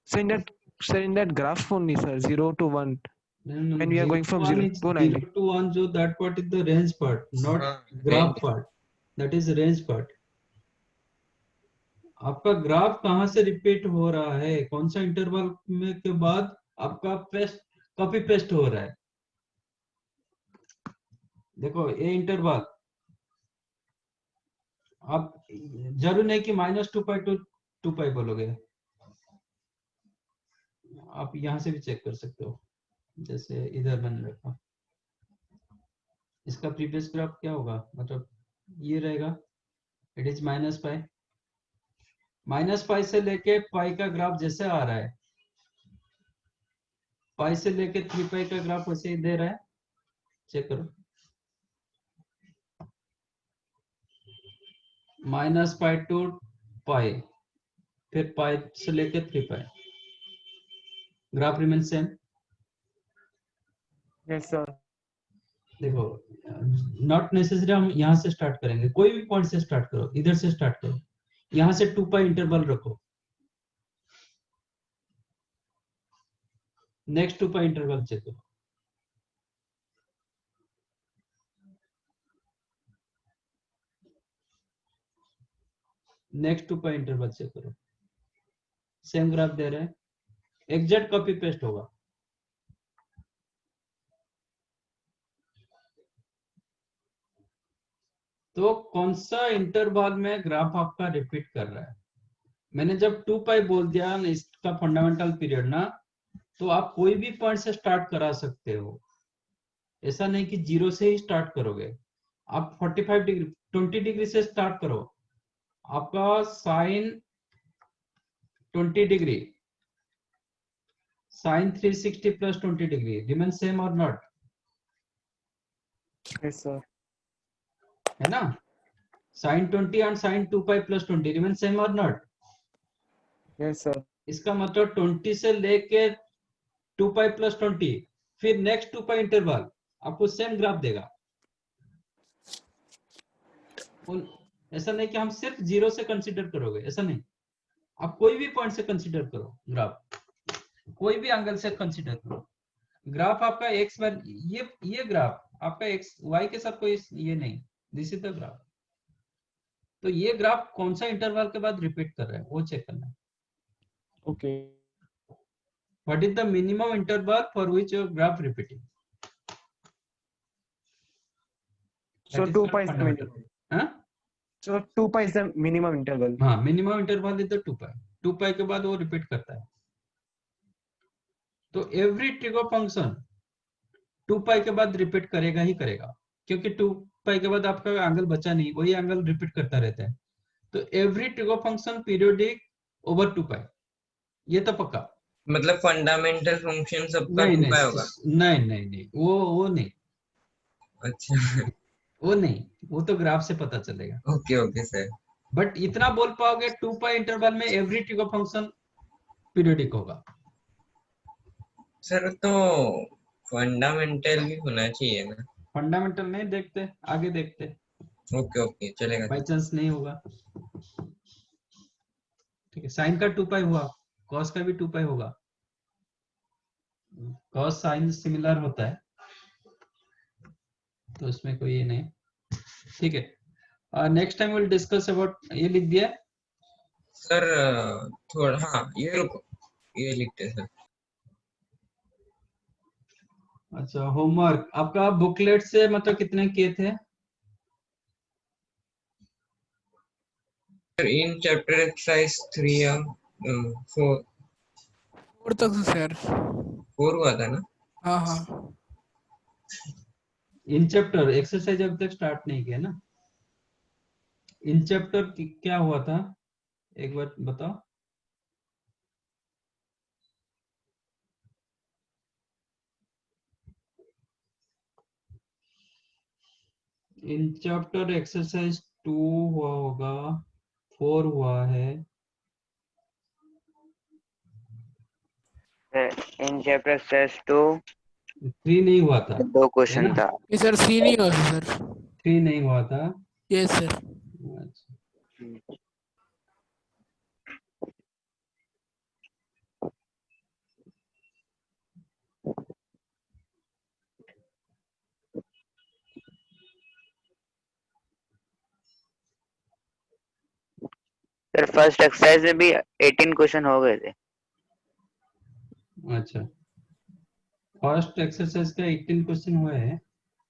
Sir, in that graph only, sir, 0 to 1. No, When we are going from 0 to 90. 0 to 1, जो that part is the range part, not graph part. That is range part. आपका graph कहाँ से repeat हो रहा है, कौन सा इंटरवल में के बाद आपका पेस्ट कॉपी पेस्ट हो रहा है। देखो ये इंटरवल, आप जरूर नहीं कि -2π to 2π बोलोगे, आप यहां से भी चेक कर सकते हो, जैसे इधर मैंने रखा, इसका प्रीवियस ग्राफ क्या होगा, मतलब ये रहेगा, इट इज -π, -π से लेके पाई का ग्राफ जैसे आ रहा है, पाई से लेके 3π का ग्राफ वैसे ही दे रहा है, चेक करो, -π to π, फिर पाई से लेके 3π, graph remain same. Yes, sir. देखो नॉट नेसेसरी हम यहाँ से स्टार्ट करेंगे, कोई भी पॉइंट से स्टार्ट करो, इधर से स्टार्ट करो, यहाँ से 2π इंटरवल रखो, नेक्स्ट 2π इंटरवल चेक करो, नेक्स्ट 2π इंटरवल चेक करो, सेम ग्राफ दे रहे हैं, एग्जैक्ट कॉपी पेस्ट होगा। तो कौन सा इंटरवल में ग्राफ आपका रिपीट कर रहा है। मैंने जब 2π बोल दिया ना, इसका फंडामेंटल पीरियड ना, तो आप कोई भी पॉइंट से स्टार्ट करा सकते हो, ऐसा नहीं कि 0 से ही स्टार्ट करोगे, आप 45 डिग्री 20 डिग्री से स्टार्ट करो, आपका sine 20 degree, sine 360 plus 20 degree remain same और नॉट, Yes, sir. है ना, sine 20 and sine 2π plus 20 remain same और नॉट। Yes, sir. इसका मतलब 20 से लेके 2π प्लस 20, फिर नेक्स्ट 2π इंटरवल आपको सेम ग्राफ देगा। ऐसा नहीं कि हम सिर्फ 0 से कंसीडर करोगे, ऐसा नहीं, आप कोई भी पॉइंट से कंसीडर करो ग्राफ, कोई भी एंगल से कंसीडर करो। ग्राफ आपका एक्स बार ये ग्राफ आपका एक्स वाई के साथ कोई ये नहीं, दिस इज द ग्राफ। तो ये ग्राफ कौन सा इंटरवल के बाद रिपीट कर रहा है वो चेक करना है। Okay. What is the minimum interval for which your graph repeating? So 2π is the minimum. हाँ? So 2π is the minimum interval. हाँ, minimum interval is the 2π. 2π के बाद वो रिपीट करता है। तो एवरी ट्रिगो फंक्शन 2π के बाद रिपीट करेगा ही करेगा, क्योंकि 2π के बाद आपका एंगल बचा नहीं, वही एंगल रिपीट करता रहता है। तो every trigo function periodic over 2π, ये तो पक्का। मतलब फंडामेंटल फंक्शन सबका 2π होगा? नहीं, वो नहीं। अच्छा, वो नहीं, वो तो ग्राफ से पता चलेगा। Okay sir. बट इतना बोल पाओगे 2π इंटरवल में एवरी ट्रिगो फंक्शन पीरियोडिक होगा। सर तो फंडामेंटल भी होना चाहिए ना? फंडामेंटल नहीं देखते, आगे देखते। ओके चलेगा। बाई चांस नहीं होगा, ठीक है। साइन का 2π हुआ, कॉस का भी 2π होगा, कॉस साइन सिमिलर होता है, तो इसमें कोई ये नहीं, ठीक है। Next time will discuss about, ये लिख दिया सर थोड़ा, हाँ ये रुको, ये लिखते सर। अच्छा, होमवर्क आपका बुकलेट से मतलब कितने किए थे? इन चैप्टर एक्सरसाइज 3 या 4 तक सर। 4 हुआ था ना? हाँ। इन चैप्टर एक्सरसाइज अभी तक स्टार्ट नहीं किया ना। इन चैप्टर क्या हुआ था, एक बार बताओ। इन चैप्टर एक्सरसाइज 2 हुआ होगा, 4 हुआ है। इन चैप्टर एक्सरसाइज 2 3 नहीं हुआ था, 2 है क्वेश्चन ना? था। ये सर सी नहीं हुआ सर। 3 नहीं हुआ था। Yes sir. अच्छा, सर फर्स्ट एक्सरसाइज में भी 18 क्वेश्चन हो गए थे। अच्छा, फर्स्ट एक्सरसाइज का 18 क्वेश्चन हुए हैं।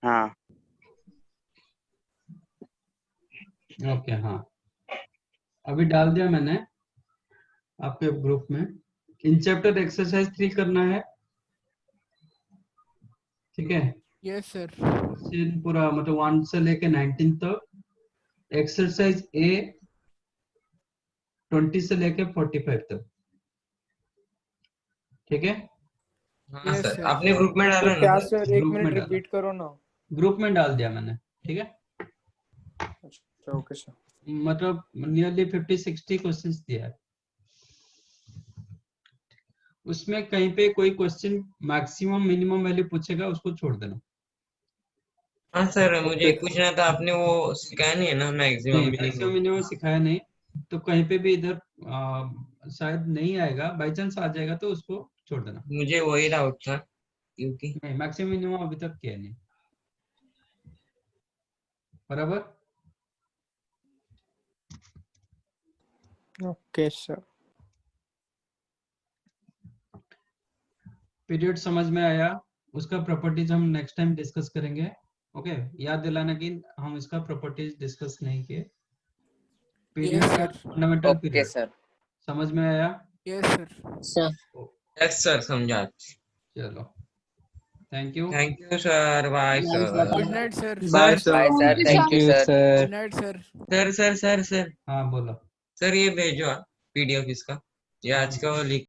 हाँ ओके, हाँ, अभी डाल दिया मैंने आपके ग्रुप में। इन चैप्टर एक्सरसाइज 3 करना है, ठीक है? Yes sir. क्वेश्चन पूरा मतलब 1 से लेके 19 तक। एक्सरसाइज ए 20 से लेके 45 तक, ठीक है? हाँ यस सर, सर। आपने ग्रुप में डाला तो ना क्या सर? सर, एक ग्रुप मिनट में डाला, रिपीट करो ना। ग्रुप में डाल दिया मैंने, ठीक है? अच्छा ओके सर। मतलब नियरली 50-60 क्वेश्चंस दिया है। उसमें कहीं पे कोई क्वेश्चन मैक्सिमम मिनिमम वैल्यू पूछेगा, उसको छोड़ देना। हाँ सर, मुझे ओके पूछना था, आपने वो सिखाया नहीं है ना मैक्सिमम नहीं, मैक्सिमम मिनिमम। मिनिमम सिखाया नहीं, तो कहीं पे भी इधर शायद नहीं आएगा, बाई चांस आ जाएगा तो उसको छोड़ देना। मुझे वही डाउट था क्योंकि नहीं, मैक्सिमम मिनिमम अभी तक किया नहीं। बराबर? Okay sir. पीरियड समझ में आया? उसका प्रॉपर्टीज हम नेक्स्ट टाइम डिस्कस करेंगे। ओके, याद दिलाना कि हम इसका प्रॉपर्टीज डिस्कस नहीं किए। पीरियड यस का sir. Fundamental okay period sir. समझ में आया? Yes sir. यस सर, समझा। चलो, thank you. Thank you sir, bye sir. Good night sir. Bye sir sir. Bye sir, thank you sir. Good night sir. Sir sir sir sir हाँ बोलो। Sir, ये भेजो आप PDF इसका, ये आज का वो लिख